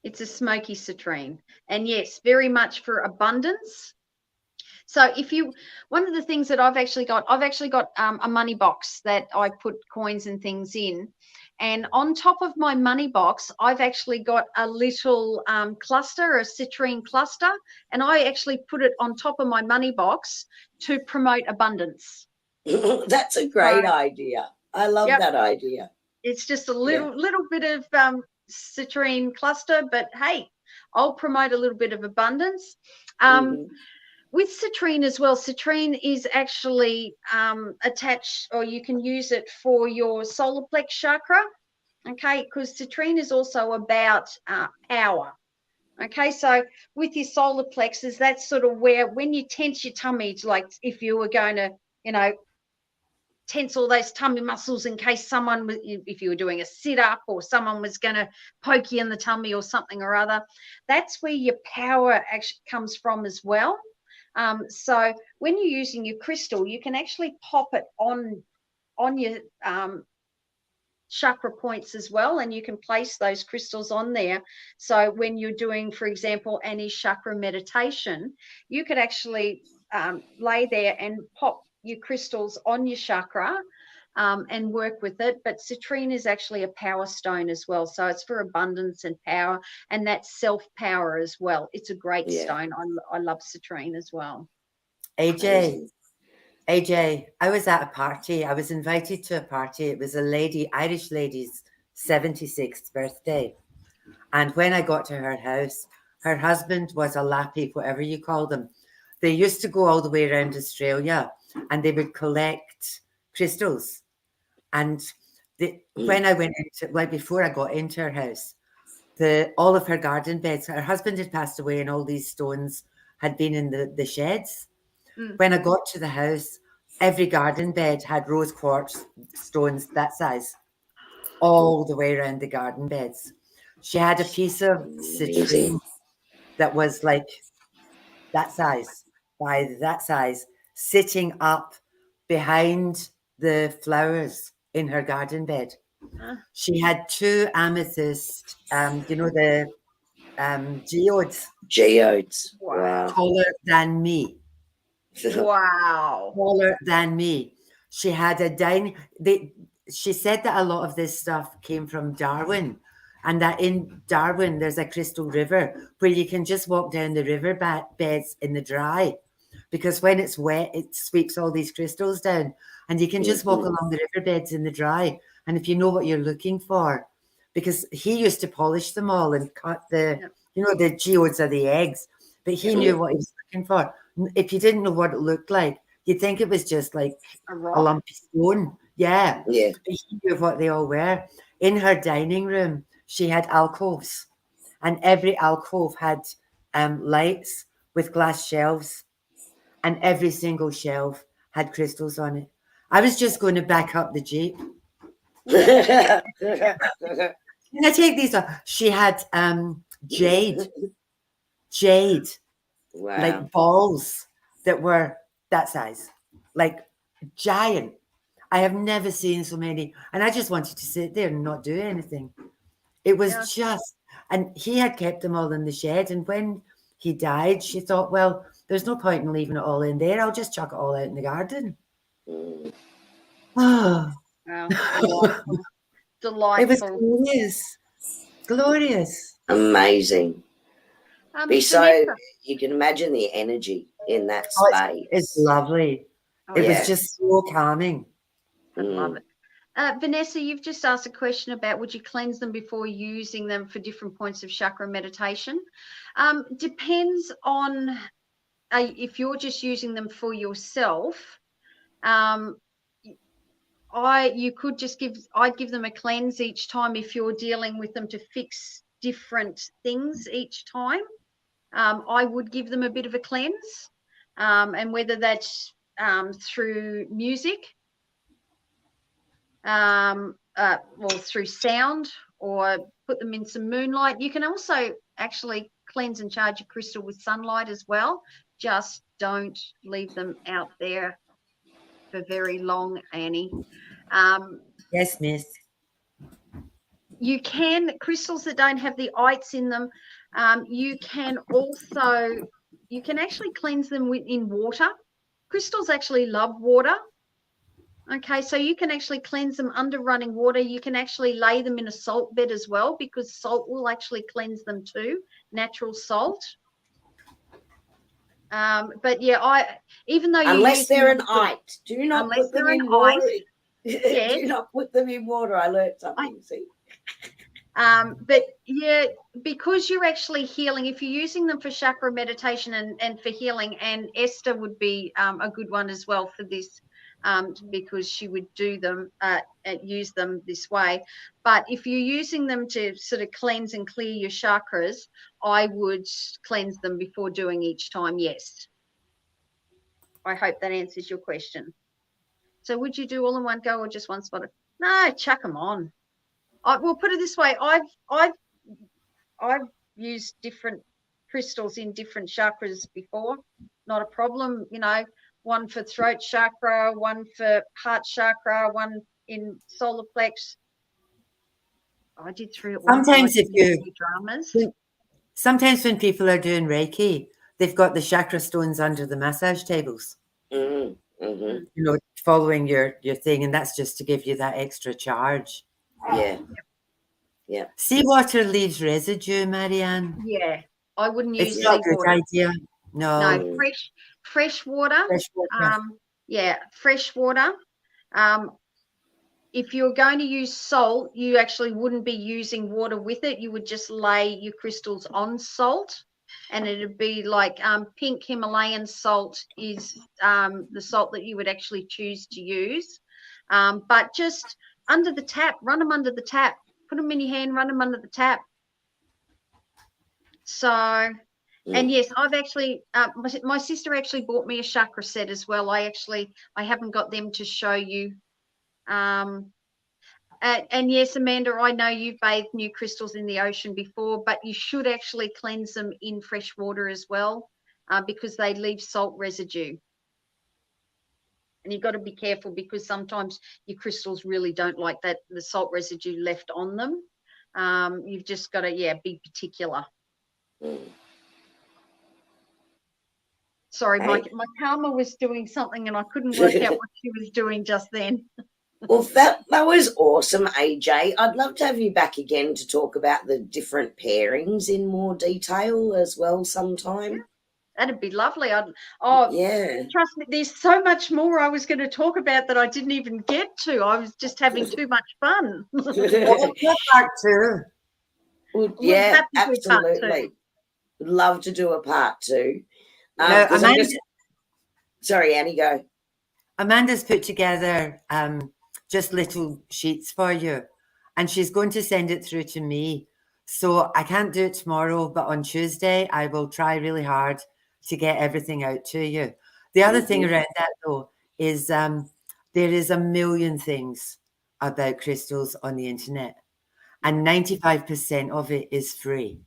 C: It's a smoky citrine. And yes, very much for abundance. So one of the things that I've actually got a money box that I put coins and things in. And on top of my money box, I've actually got a little cluster, a citrine cluster. And I actually put it on top of my money box to promote abundance.
B: That's a great idea. I love that idea.
C: It's just a little bit of citrine cluster, but hey, I'll promote a little bit of abundance. With citrine as well, citrine is actually attached, or you can use it for your solar plex chakra, okay, because citrine is also about power. Okay, so with your solar plexus, that's sort of where, when you tense your tummy, it's like if you were going to, tense all those tummy muscles in case someone, if you were doing a sit-up or someone was going to poke you in the tummy or something or other. That's where your power actually comes from as well. So when you're using your crystal, you can actually pop it on your chakra points as well, and you can place those crystals on there. So when you're doing, for example, Annie's chakra meditation, you could actually lay there and pop your crystals on your chakra and work with it. But citrine is actually a power stone as well, so it's for abundance and power, and that's self-power as well. It's a great stone. I love citrine as well.
A: AJ, I was at a party. I was invited to a party. It was a lady, Irish lady's 76th birthday. And when I got to her house, her husband was a lappy, whatever you call them. They used to go all the way around Australia and they would collect crystals. And when I went into, like before I got into her house, all of her garden beds, her husband had passed away and all these stones had been in the sheds. When I got to the house, every garden bed had rose quartz stones that size, all the way around the garden beds. She had a piece of citrine that was like that size, by that size, sitting up behind the flowers in her garden bed. She had 2 amethyst, the geodes.
B: Geodes. Wow.
A: Taller than me.
C: Wow.
A: Taller than me. She had a dining. She said that a lot of this stuff came from Darwin, and that in Darwin there's a crystal river where you can just walk down the river beds in the dry, because when it's wet it sweeps all these crystals down, and you can just walk along the river beds in the dry. And if you know what you're looking for, because he used to polish them all and cut the geodes are the eggs, but he knew what he was looking for. If you didn't know what it looked like, you'd think it was just like a lumpy stone. Yeah.
B: Yeah.
A: But he knew what they all were. In her dining room, she had alcoves, and every alcove had lights with glass shelves, and every single shelf had crystals on it. I was just going to back up the Jeep. Can I take these off? She had jade.
B: Wow.
A: Like balls that were that size, like giant. I have never seen so many. And I just wanted to sit there and not do anything. It was just, and he had kept them all in the shed. And when he died, she thought, well, there's no point in leaving it all in there. I'll just chuck it all out in the garden. Oh,
C: Delightful.
A: it was glorious. Glorious.
B: Amazing. So you can imagine the energy in that space.
A: It's lovely. It was just so calming.
C: I love it. Vanessa, you've just asked a question about would you cleanse them before using them for different points of chakra meditation? Depends on if you're just using them for yourself. I'd give them a cleanse each time if you're dealing with them to fix different things each time. I would give them a bit of a cleanse, and whether that's through music, or through sound, or put them in some moonlight. You can also actually cleanse and charge your crystal with sunlight as well. Just don't leave them out there for very long, Annie.
A: Yes, miss.
C: You can, crystals that don't have the ites in them, you can actually cleanse them in water. Crystals actually love water. Okay, so you can actually cleanse them under running water. You can actually lay them in a salt bed as well, because salt will actually cleanse them too, natural salt. But yeah, even though
B: unless they're an ite, do not put them in water.
C: Yes.
B: Do not put them in water. I learned something. See.
C: But yeah, because you're actually healing, if you're using them for chakra meditation and for healing, and Esther would be a good one as well for this, because she would do them, use them this way. But if you're using them to sort of cleanse and clear your chakras, I would cleanse them before doing each time. Yes. I hope that answers your question. So would you do all in one go or just one spot? No, chuck them on. We'll put it this way. I've used different crystals in different chakras before. Not a problem. You know, one for throat chakra, one for heart chakra, one in solar plex. I did 3 at once.
A: Sometimes if you
C: dramas.
A: Sometimes when people are doing Reiki, they've got the chakra stones under the massage tables.
B: Mm-hmm.
A: You know, following your thing, and that's just to give you that extra charge.
B: Yeah. Yeah.
A: Seawater leaves residue, Marianne.
C: Yeah, I wouldn't use
A: It's not a good
C: seawater.
A: idea. No.
C: No, fresh water.
A: Fresh water.
C: Yeah, fresh water. If you're going to use salt, you actually wouldn't be using water with it. You would just lay your crystals on salt, and it'd be like pink Himalayan salt is the salt that you would actually choose to use. But just under the tap, run them under the tap. Put them in your hand, run them under the tap. So, and yes, I've actually, my sister actually bought me a chakra set as well. I haven't got them to show you. And yes, Amanda, I know you've bathed new crystals in the ocean before, but you should actually cleanse them in fresh water as well, because they leave salt residue. And you've got to be careful because sometimes your crystals really don't like that, the salt residue left on them. You've just got to, be particular. Sorry, my karma was doing something and I couldn't work out what she was doing just then.
B: Well, that was awesome, AJ. I'd love to have you back again to talk about the different pairings in more detail as well sometime.
C: Yeah, that'd be lovely.
B: Yeah.
C: Trust me, there's so much more I was going to talk about that I didn't even get to. I was just having too much fun.
A: Part 2.
B: Well, yeah, absolutely. Would love to do a part 2. Sorry, Annie, go.
A: Amanda's put together just little sheets for you, and she's going to send it through to me. So I can't do it tomorrow, but on Tuesday I will try really hard to get everything out to you. The other thing around that, though, is there is a million things about crystals on the internet, and 95% of it is free.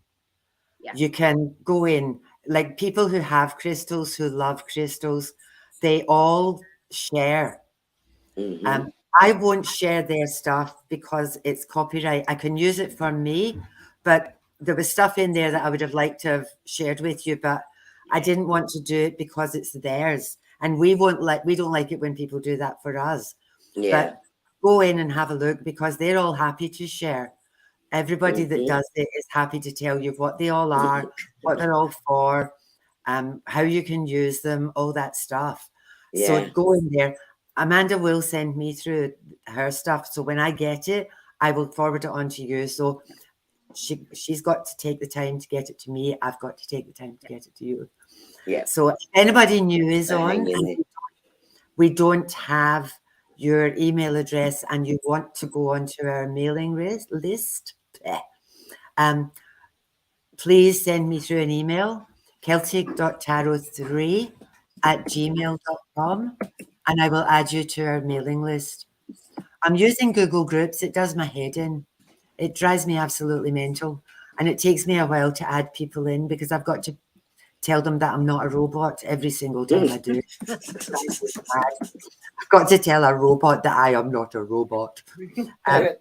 A: Yeah. You can go in, like people who have crystals, who love crystals, they all share. I won't share their stuff because it's copyright. I can use it for me, but there was stuff in there that I would have liked to have shared with you, but I didn't want to do it because it's theirs. And we don't like it when people do that for us. Yeah. But go in and have a look because they're all happy to share. Everybody that does it is happy to tell you what they all are, what they're all for, how you can use them, all that stuff. Yeah. So go in there. Amanda will send me through her stuff. So when I get it, I will forward it on to you. So she's got to take the time to get it to me. I've got to take the time to get it to you. Yeah. So if anybody new is on, and we don't have your email address and you want to go onto our mailing list, please send me through an email, celtic.tarot3@gmail.com, and I will add you to our mailing list. I'm using Google Groups. It does my head in. It drives me absolutely mental. And it takes me a while to add people in because I've got to tell them that I'm not a robot every single time I do. I've got to tell a robot that I am not a robot. So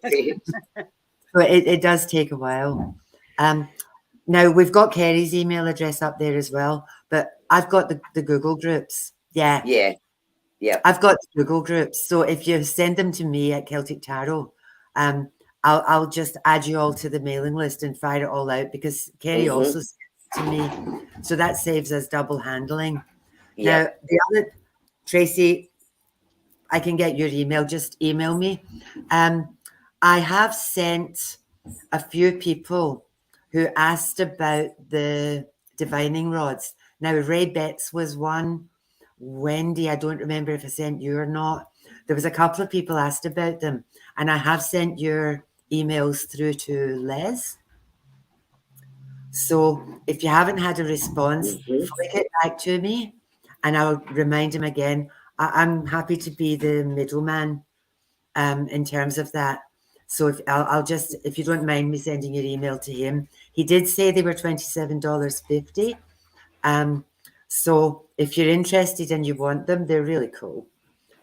A: it does take a while. Now, we've got Kerrie's email address up there as well, but I've got the Google Groups. Yeah. I've got the Google Groups. So if you send them to me at Celtic Tarot, I'll just add you all to the mailing list and fire it all out because Kerrie also sends it to me. So that saves us double handling. Now, the other, Tracy, I can get your email. Just email me. I have sent a few people who asked about the divining rods. Now, Ray Betts was one. Wendy, I don't remember if I sent you or not. There was a couple of people asked about them, and I have sent your emails through to Les. So if you haven't had a response, flick it back to me, and I'll remind him again. I'm happy to be the middleman in terms of that. So I'll just, if you don't mind me sending your email to him, he did say they were $27.50. So if you're interested and you want them, they're really cool.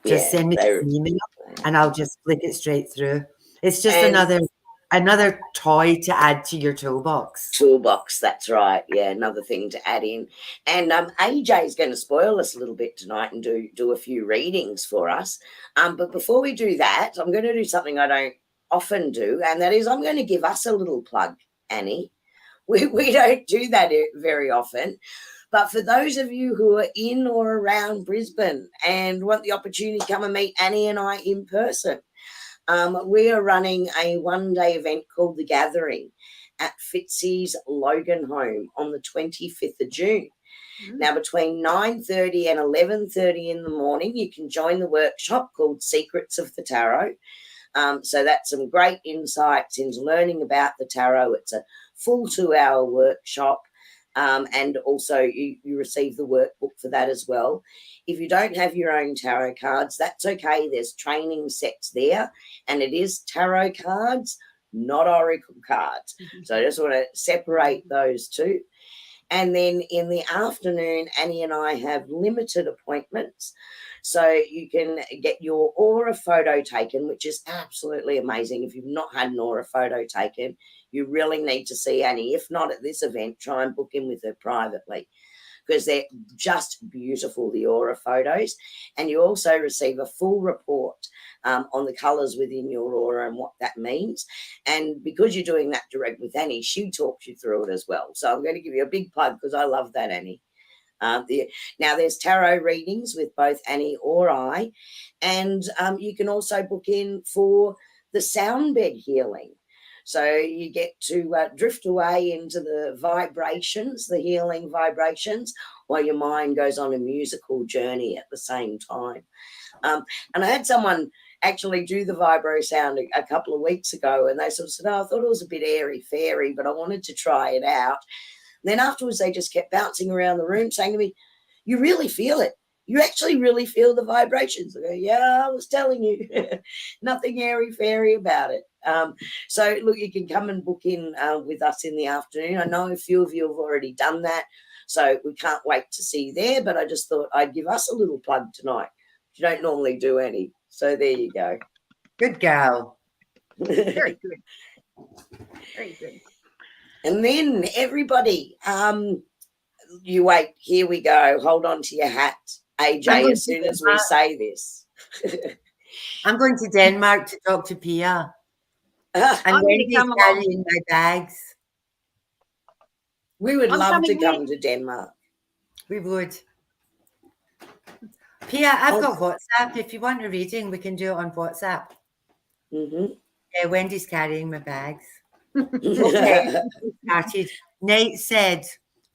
A: Just
B: Yeah,
A: send me
B: they're
A: an email and I'll just flick it straight through. It's just
B: and
A: another toy to add to your toolbox.
B: toolbox. That's right. Yeah, another thing to add in. And AJ is going to spoil us a little bit tonight and do a few readings for us. But before we do that, I'm going to do something I don't often do, and that is I'm going to give us a little plug, Annie. We don't do that very often. But for those of you who are in or around Brisbane and want the opportunity to come and meet Annie and I in person, we are running a one-day event called The Gathering at Fitzy's Logan home on the 25th of June. Now, between 9:30 and 11:30 in the morning, you can join the workshop called Secrets of the Tarot. So that's some great insights into learning about the tarot. It's a full 2-hour workshop. And also you receive the workbook for that as well. If you don't have your own tarot cards, that's okay. There's training sets there, and it is tarot cards, not oracle cards. So I just want to separate those two. And then in the afternoon, Annie and I have limited appointments. So you can get your aura photo taken, which is absolutely amazing. If you've not had an aura photo taken, you really need to see Annie. If not at this event, try and book in with her privately, because they're just beautiful, the aura photos. And you also receive a full report on the colours within your aura and what that means. And because you're doing that direct with Annie, she talks you through it as well. So I'm going to give you a big plug because I love that, Annie. Now, there's tarot readings with both Annie or I, and you can also book in for the sound bed healing. So you get to drift away into the vibrations, the healing vibrations, while your mind goes on a musical journey at the same time. And I had someone actually do the vibro sound a couple of weeks ago, and they sort of said, I thought it was a bit airy-fairy, but I wanted to try it out. And then afterwards, they just kept bouncing around the room saying to me, you really feel it. You actually really feel the vibrations. I go, yeah, I was telling you. Nothing airy-fairy about it. So, look, you can come and book in with us in the afternoon. I know a few of you have already done that, so we can't wait to see you there, but I just thought I'd give us a little plug tonight. You don't normally do any. So there you go.
A: Good girl.
C: Very good. Very good.
B: And then everybody, you wait, here we go. Hold on to your hat, AJ, as soon as we say this.
A: I'm going to Denmark to talk to Pia. And Wendy's carrying my bags.
B: We would love to come to Denmark.
A: We would. Pia, I've got WhatsApp. If you want a reading, we can do it on WhatsApp. Yeah, Wendy's carrying my bags. Okay, started. Nate said,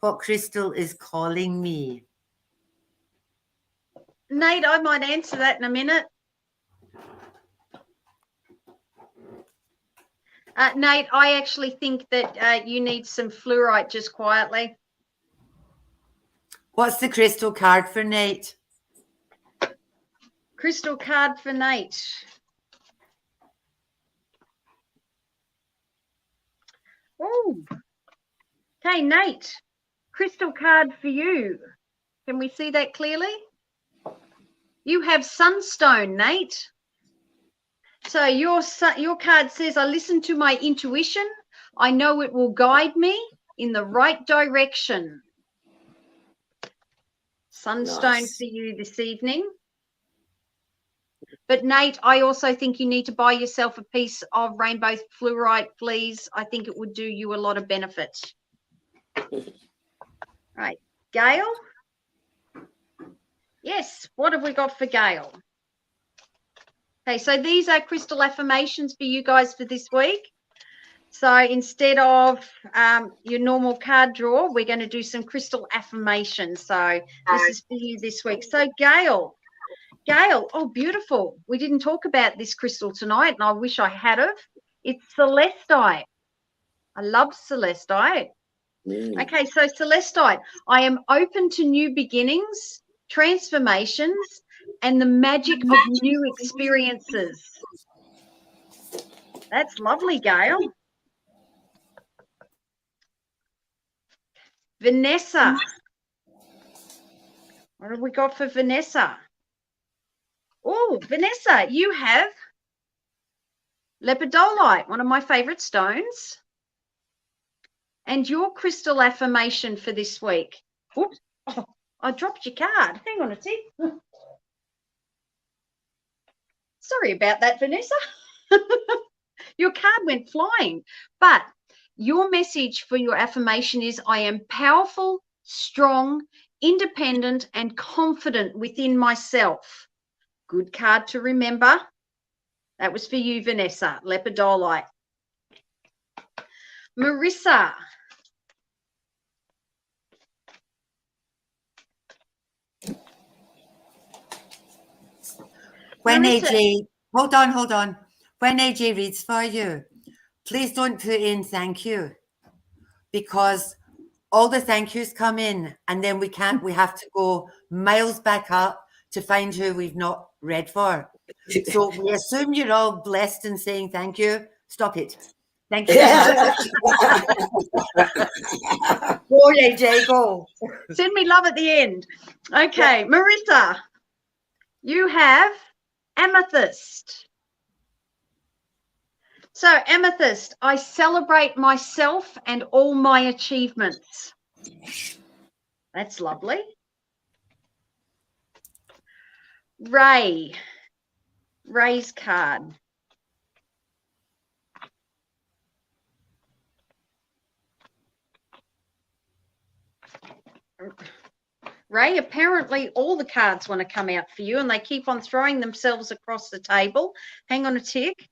A: what crystal is calling me?
C: Nate, I might answer that in a minute. Nate, I actually think that you need some fluorite just quietly.
A: What's the crystal card for Nate?
C: Crystal card for Nate. Oh, okay, Nate. Crystal card for you. Can we see that clearly? You have sunstone, Nate. So your card says, I listen to my intuition. I know it will guide me in the right direction. Sunstone for you this evening. But Nate, I also think you need to buy yourself a piece of rainbow fluorite, please. I think it would do you a lot of benefit. Right, Gail? Yes, what have we got for Gail? Okay, so these are crystal affirmations for you guys for this week. So instead of your normal card draw, we're going to do some crystal affirmations. So this is for you this week. So Gail, oh, beautiful. We didn't talk about this crystal tonight, and I wish I had of. It's celestite. I love celestite. Okay, so celestite, I am open to new beginnings, transformations, and the magic of new experiences. That's lovely, Gail. Vanessa. What have we got for Vanessa? Oh, Vanessa, you have lepidolite, one of my favorite stones. And your crystal affirmation for this week. Oops, oh, I dropped your card. Hang on a tick. Sorry about that, Vanessa. Your card went flying. But your message for your affirmation is, I am powerful, strong, independent, and confident within myself. Good card to remember. That was for you, Vanessa, lepidolite. Marissa.
A: When
C: Marissa.
A: AJ, hold on. When AJ reads for you, please don't put in thank you, because all the thank yous come in and then we have to go miles back up to find who we've not read for. So we assume you're all blessed and saying thank you. Stop it. Thank you very much. Go, AJ, go.
C: Send me love at the end. Okay, yeah. Marissa, you have amethyst. So amethyst, I celebrate myself and all my achievements. That's lovely. Ray's card. Ray, apparently all the cards want to come out for you and they keep on throwing themselves across the table. Hang on a tick.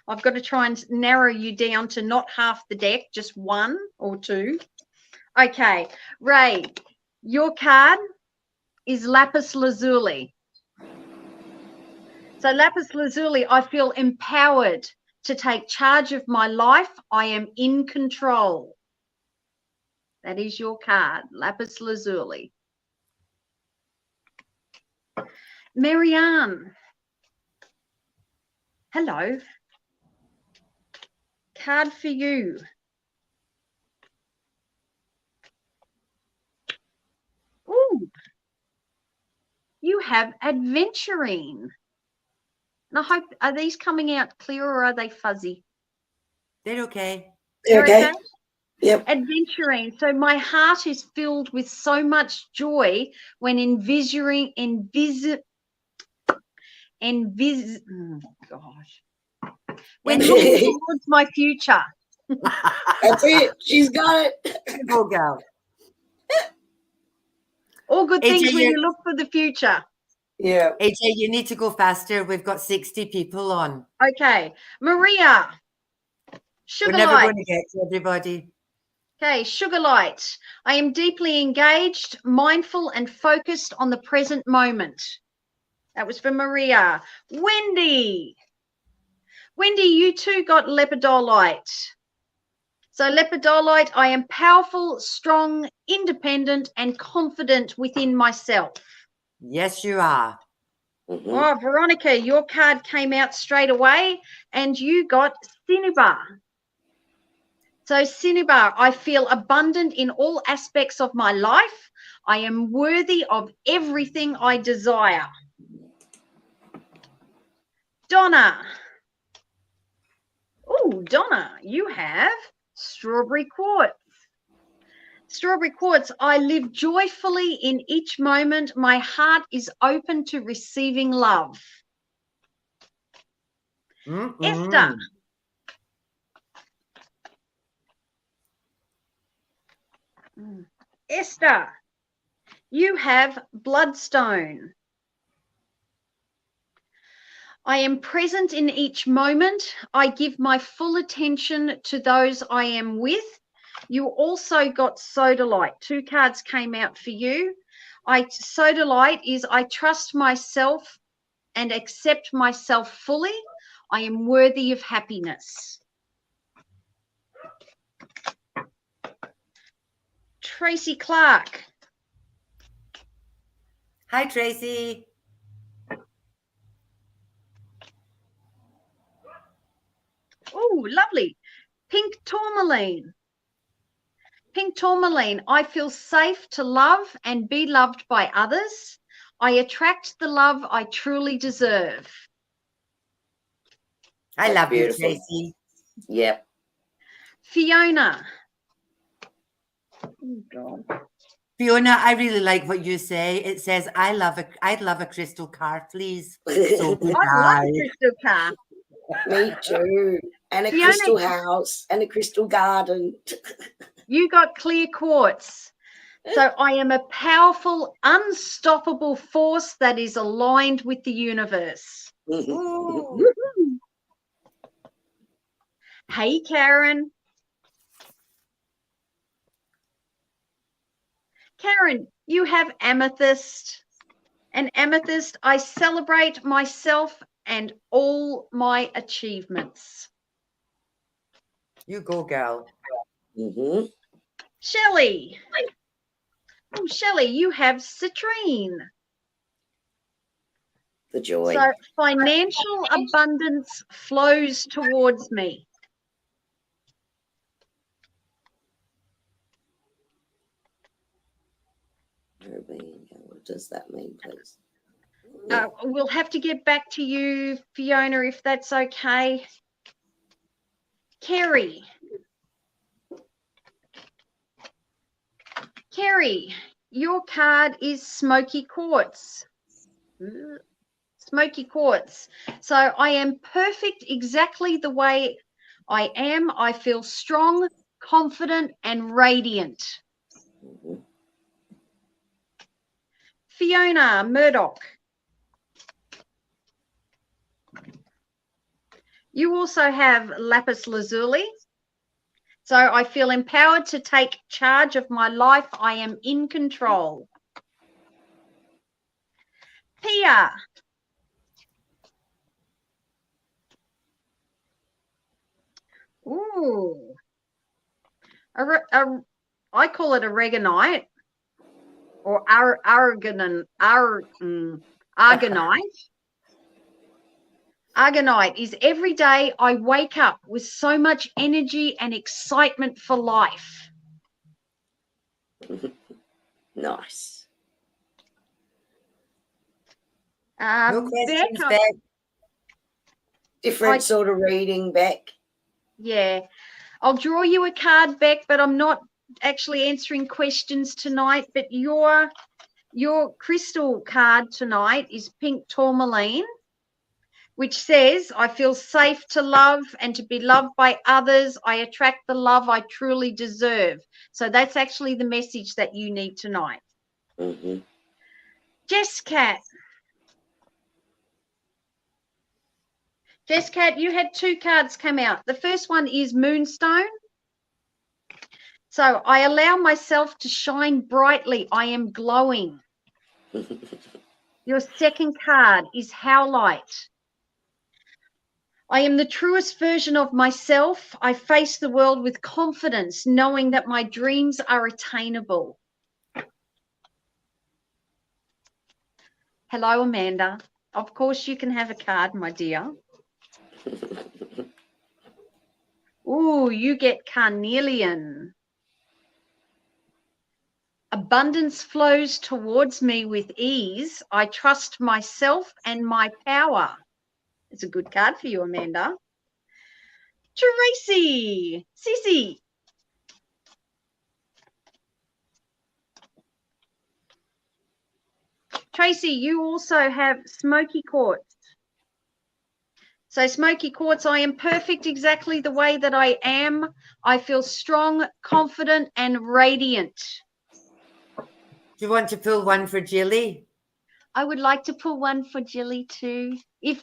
C: I've got to try and narrow you down to not half the deck, just one or two. Okay, Ray, your card is lapis lazuli. So lapis lazuli, I feel empowered to take charge of my life. I am in control. That is your card, lapis lazuli. Marianne. Hello. Card for you. Ooh. You have adventuring. And I hope, are these coming out clear or are they fuzzy?
A: They're okay.
B: They're okay. Yep.
C: Adventuring. So my heart is filled with so much joy when when looking towards my future.
B: That's it. She's got it.
A: Go, girl.
C: All good things when you look for the future.
B: Yeah.
A: AJ, you need to go faster. We've got 60 people on.
C: Okay. Maria. Sugar
A: We're never
C: light.
A: going to get to everybody.
C: Okay, sugar light. I am deeply engaged, mindful, and focused on the present moment. That was for Maria. Wendy. Wendy, you too got lepidolite. So lepidolite, I am powerful, strong, independent, and confident within myself.
A: Yes, you are.
B: Mm-hmm.
C: Oh, Veronica, your card came out straight away and you got cinnabar. So cinnabar, I feel abundant in all aspects of my life. I am worthy of everything I desire. Donna. Oh, Donna, you have strawberry quartz. Strawberry quartz, I live joyfully in each moment. My heart is open to receiving love. Esther. Esther, you have bloodstone. I am present in each moment. I give my full attention to those I am with. You also got sodalite. 2 cards came out for you. Sodalite is I trust myself and accept myself fully. I am worthy of happiness. Tracy Clark.
A: Hi, Tracy.
C: Oh, lovely. Pink tourmaline. Pink tourmaline. I feel safe to love and be loved by others. I attract the love I truly deserve.
A: I
B: That's
A: love
B: beautiful.
A: you, Tracy.
B: Yep.
C: Fiona. Oh, God.
A: Fiona, I really like what you say. It says, I'd love a crystal car, please. So would
C: I love
A: I.
C: a crystal car.
B: Me too. And a
C: Fiona-
B: crystal house and a crystal garden.
C: You got clear quartz. So I am a powerful, unstoppable force that is aligned with the universe. Ooh. Hey, Karen. Karen, you have amethyst. And amethyst, I celebrate myself and all my achievements.
A: You go, girl.
B: Mm-hmm.
C: Shelley. Oh, Shelley, you have citrine.
B: The joy.
C: So financial abundance flows towards me.
B: What does that mean, please?
C: We'll have to get back to you, Fiona, if that's okay. Kerrie. Kerrie, your card is smoky quartz. Smoky quartz. So I am perfect exactly the way I am. I feel strong, confident, and radiant.
B: Mm-hmm.
C: Fiona Murdoch. You also have lapis lazuli. So I feel empowered to take charge of my life. I am in control. Pia. Ooh. I call it aragonite or argonite. Argonite is every day I wake up with so much energy and excitement for life.
B: Nice.
A: No questions,
C: Beck,
A: Beck.
B: Different sort of reading, Beck.
C: Yeah. I'll draw you a card, Beck, but I'm not actually answering questions tonight. But your crystal card tonight is pink tourmaline, which says, I feel safe to love and to be loved by others. I attract the love I truly deserve. So that's actually the message that you need tonight.
B: Mm-hmm.
C: Jess Cat. Jess Cat, you had two cards come out. The first one is Moonstone. So I allow myself to shine brightly. I am glowing. Your second card is Howlite. I am the truest version of myself. I face the world with confidence, knowing that my dreams are attainable. Hello, Amanda. Of course you can have a card, my dear. Ooh, you get Carnelian. Abundance flows towards me with ease. I trust myself and my power. It's a good card for you, Amanda. Tracy, Sissy. Tracy, you also have smoky quartz. So smoky quartz, I am perfect exactly the way that I am. I feel strong, confident, and radiant.
A: Do you want to pull one for Jilly?
C: I would like to pull one for Jilly too.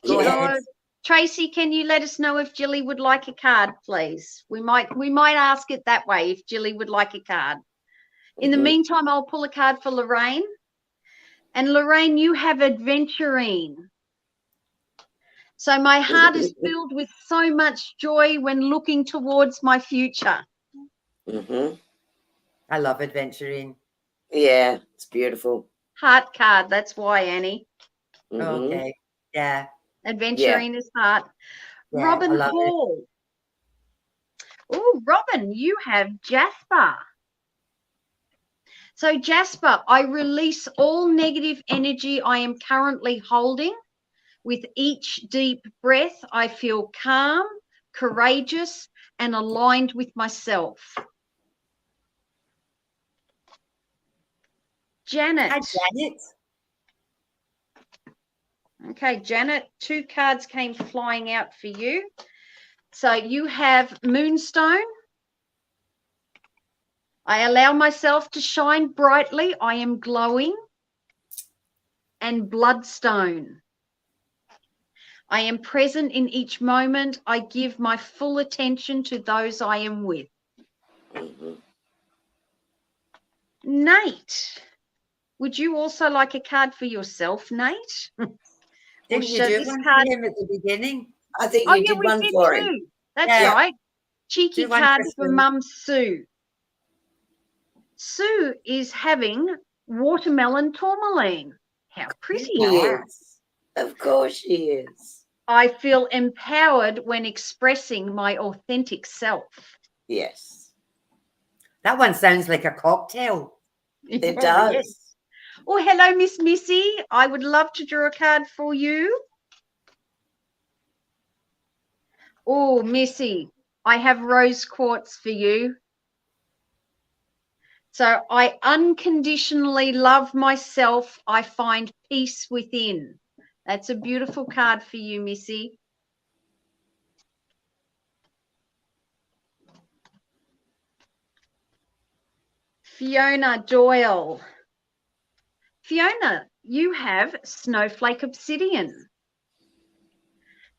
A: Go ahead.
C: Tracy, can you let us know if Jilly would like a card, please? We might ask it that way if Jilly would like a card. In the meantime, I'll pull a card for Lorraine. And Lorraine, you have adventurine. So my heart is filled with so much joy when looking towards my future.
B: Mm-hmm.
A: I love adventuring.
B: Yeah, it's beautiful.
C: Heart card, that's why, Annie.
B: Mm-hmm.
A: Okay. Yeah.
C: Adventuring is heart.
A: Yeah,
C: Robin
A: I love
C: Hall. Oh, Robin, you have Jasper. So, Jasper, I release all negative energy I am currently holding. With each deep breath, I feel calm, courageous, and aligned with myself. Janet.
A: Hi, Janet.
C: Okay, Janet, 2 cards came flying out for you. So you have Moonstone. I allow myself to shine brightly. I am glowing. And Bloodstone. I am present in each moment. I give my full attention to those I am with.
B: Mhm.
C: Nate, would you also like a card for yourself, Nate?
A: Didn't you do one for him at the beginning?
B: I think
C: Oh,
B: you
C: yeah,
B: did
C: we
B: one
C: did
B: for him.
C: too. That's
A: Yeah.
C: right. Cheeky
A: Do one
C: card
A: for
C: for
A: Sue.
C: Mum Sue. Sue is having watermelon tourmaline. How pretty.
B: She is. Of course she is.
C: I feel empowered when expressing my authentic self.
B: Yes.
A: That one sounds like a cocktail.
B: It
C: Oh,
B: does.
C: yes. Oh, hello, Miss Missy. I would love to draw a card for you. Oh, Missy, I have rose quartz for you. So I unconditionally love myself. I find peace within. That's a beautiful card for you, Missy. Fiona Doyle. Fiona, you have snowflake obsidian.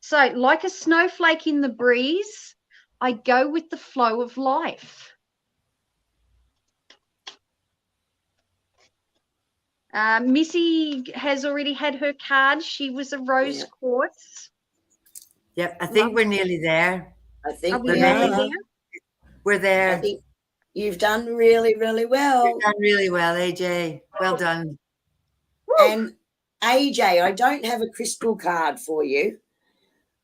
C: So, like a snowflake in the breeze, I go with the flow of life. Missy has already had her card. She was a rose quartz.
A: Yep, I think we're nearly there.
B: I think
C: Are we
B: we
C: nearly
B: are.
C: there?
A: We're there.
B: I think you've done really, really well.
A: You've done really well, AJ. Well done.
B: And AJ, I don't have a crystal card for you,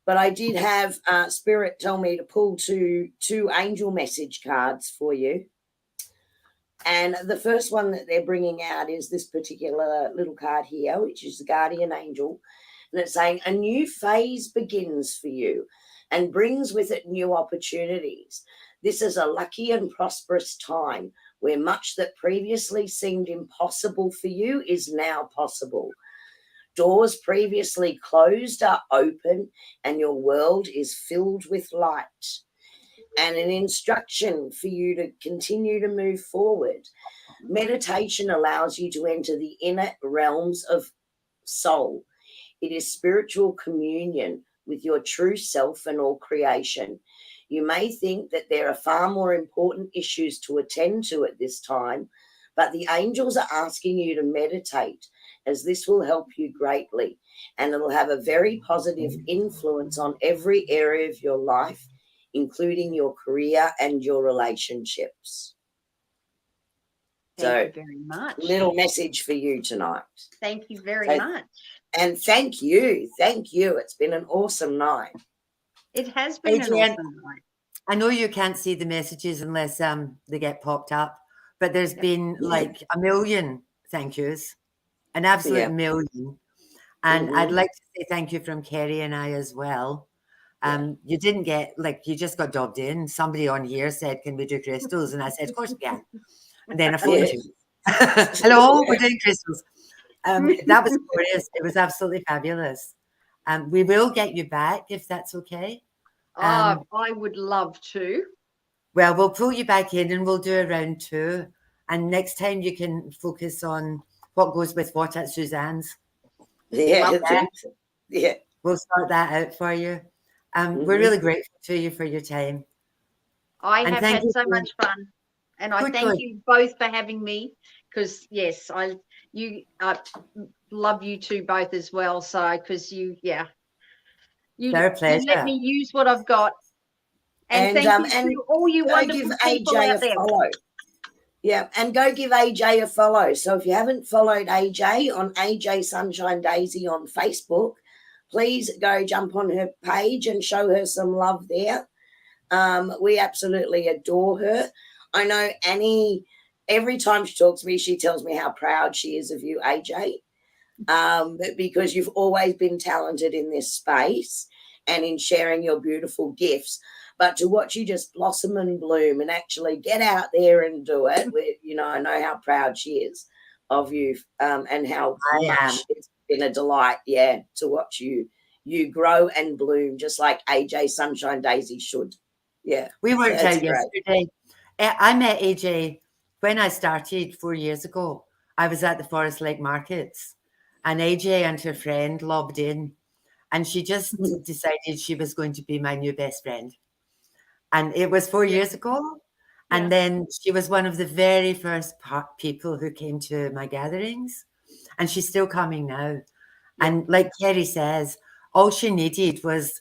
B: but I did have Spirit tell me to pull two angel message cards for you. And the first one that they're bringing out is this particular little card here, which is the Guardian Angel. And it's saying a new phase begins for you and brings with it new opportunities. This is a lucky and prosperous time where much that previously seemed impossible for you is now possible. Doors previously closed are open and your world is filled with light. And an instruction for you to continue to move forward. Meditation allows you to enter the inner realms of soul. It is spiritual communion with your true self and all creation. You may think that there are far more important issues to attend to at this time, but the angels are asking you to meditate, as this will help you greatly, and it'll have a very positive influence on every area of your life, including your career and your relationships.
C: Thank you very much.
B: Little message for you tonight.
C: Thank you very much.
B: And thank you. Thank you. It's been an awesome night.
C: It has been an awesome night.
A: I know you can't see the messages unless they get popped up, but there's been like a million thank yous, an absolute million. And I'd like to say thank you from Kerrie and I as well. You didn't get, like, you just got dobbed in. Somebody on here said, can we do crystals? And I said, of course we can. And then I phoned you. Hello, we're doing crystals. That was glorious. It was absolutely fabulous. We will get you back if that's okay.
C: I would love to.
A: Well, we'll pull you back in and we'll do a round 2. And next time you can focus on what goes with what at Suzanne's.
B: Yeah. Yeah.
A: We'll sort that out for you. We're really grateful to you for your time.
C: I have had so much fun. And I thank you both for having me, because, yes, I love you two both as well. So, because you let me use what I've got. And thank you to all you wonderful people out there.
B: Follow. Yeah, and go give AJ a follow. So if you haven't followed AJ on AJ Sunshine Daisy on Facebook, please go jump on her page and show her some love there. We absolutely adore her. I know Annie, every time she talks to me, she tells me how proud she is of you, AJ, because you've always been talented in this space and in sharing your beautiful gifts. But to watch you just blossom and bloom and actually get out there and do it, I know how proud she is of you, and how much it's been a delight, to watch you grow and bloom just like AJ Sunshine Daisy should. Yeah,
A: we worked
B: that's
A: out
B: great.
A: yesterday. I met AJ when I started 4 years ago. I was at the Forest Lake Markets, and AJ and her friend lobbed in, and she just decided she was going to be my new best friend. And it was 4 years ago. And then she was one of the very first people who came to my gatherings, and she's still coming now. And like Kerrie says, all she needed was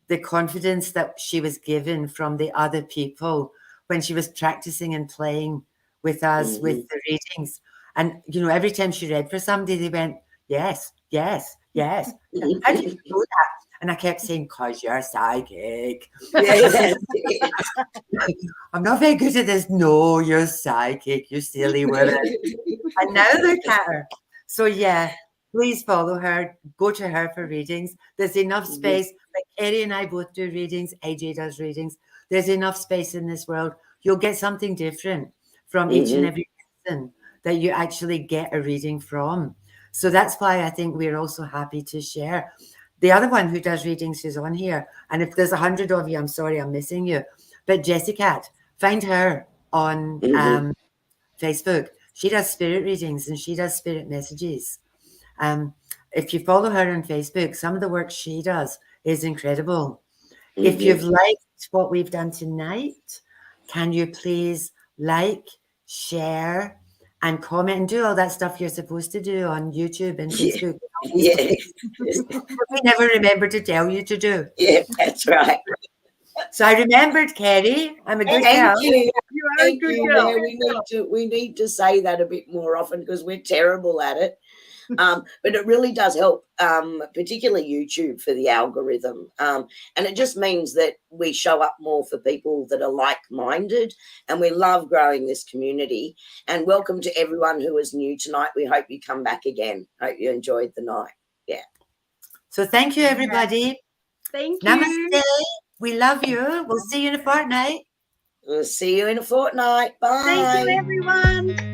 A: the confidence that she was given from the other people when she was practicing and playing with us with the readings. And, every time she read for somebody, they went, yes, yes, yes. How did you know that? And I kept saying, because you're psychic. I'm not very good at this. No, you're psychic. You silly woman. And now look at her. So, please follow her. Go to her for readings. There's enough space. Like Kerrie and I both do readings. AJ does readings. There's enough space in this world. You'll get something different from each and every person that you actually get a reading from. So that's why I think we're also happy to share. The other one who does readings is on here. And if there's 100 of you, I'm sorry I'm missing you. But Jessica, find her on Facebook. She does spirit readings and she does spirit messages. If you follow her on Facebook, some of the work she does is incredible. If you've liked what we've done tonight, can you please like, share, and comment and do all that stuff you're supposed to do on YouTube and Facebook? We never remember to tell you to do.
B: Yeah, that's right.
A: So I remembered, Kerrie. I'm a good girl.
B: Thank you. Thank you. We need to say that a bit more often because we're terrible at it. But it really does help, particularly YouTube for the algorithm. And it just means that we show up more for people that are like-minded, and we love growing this community. And welcome to everyone who is new tonight. We hope you come back again. Hope you enjoyed the night. Yeah.
A: So thank you, everybody.
C: Thank you.
A: Namaste. We love you. We'll see you in a fortnight.
B: We'll see you in a fortnight. Bye.
C: Thank you, everyone.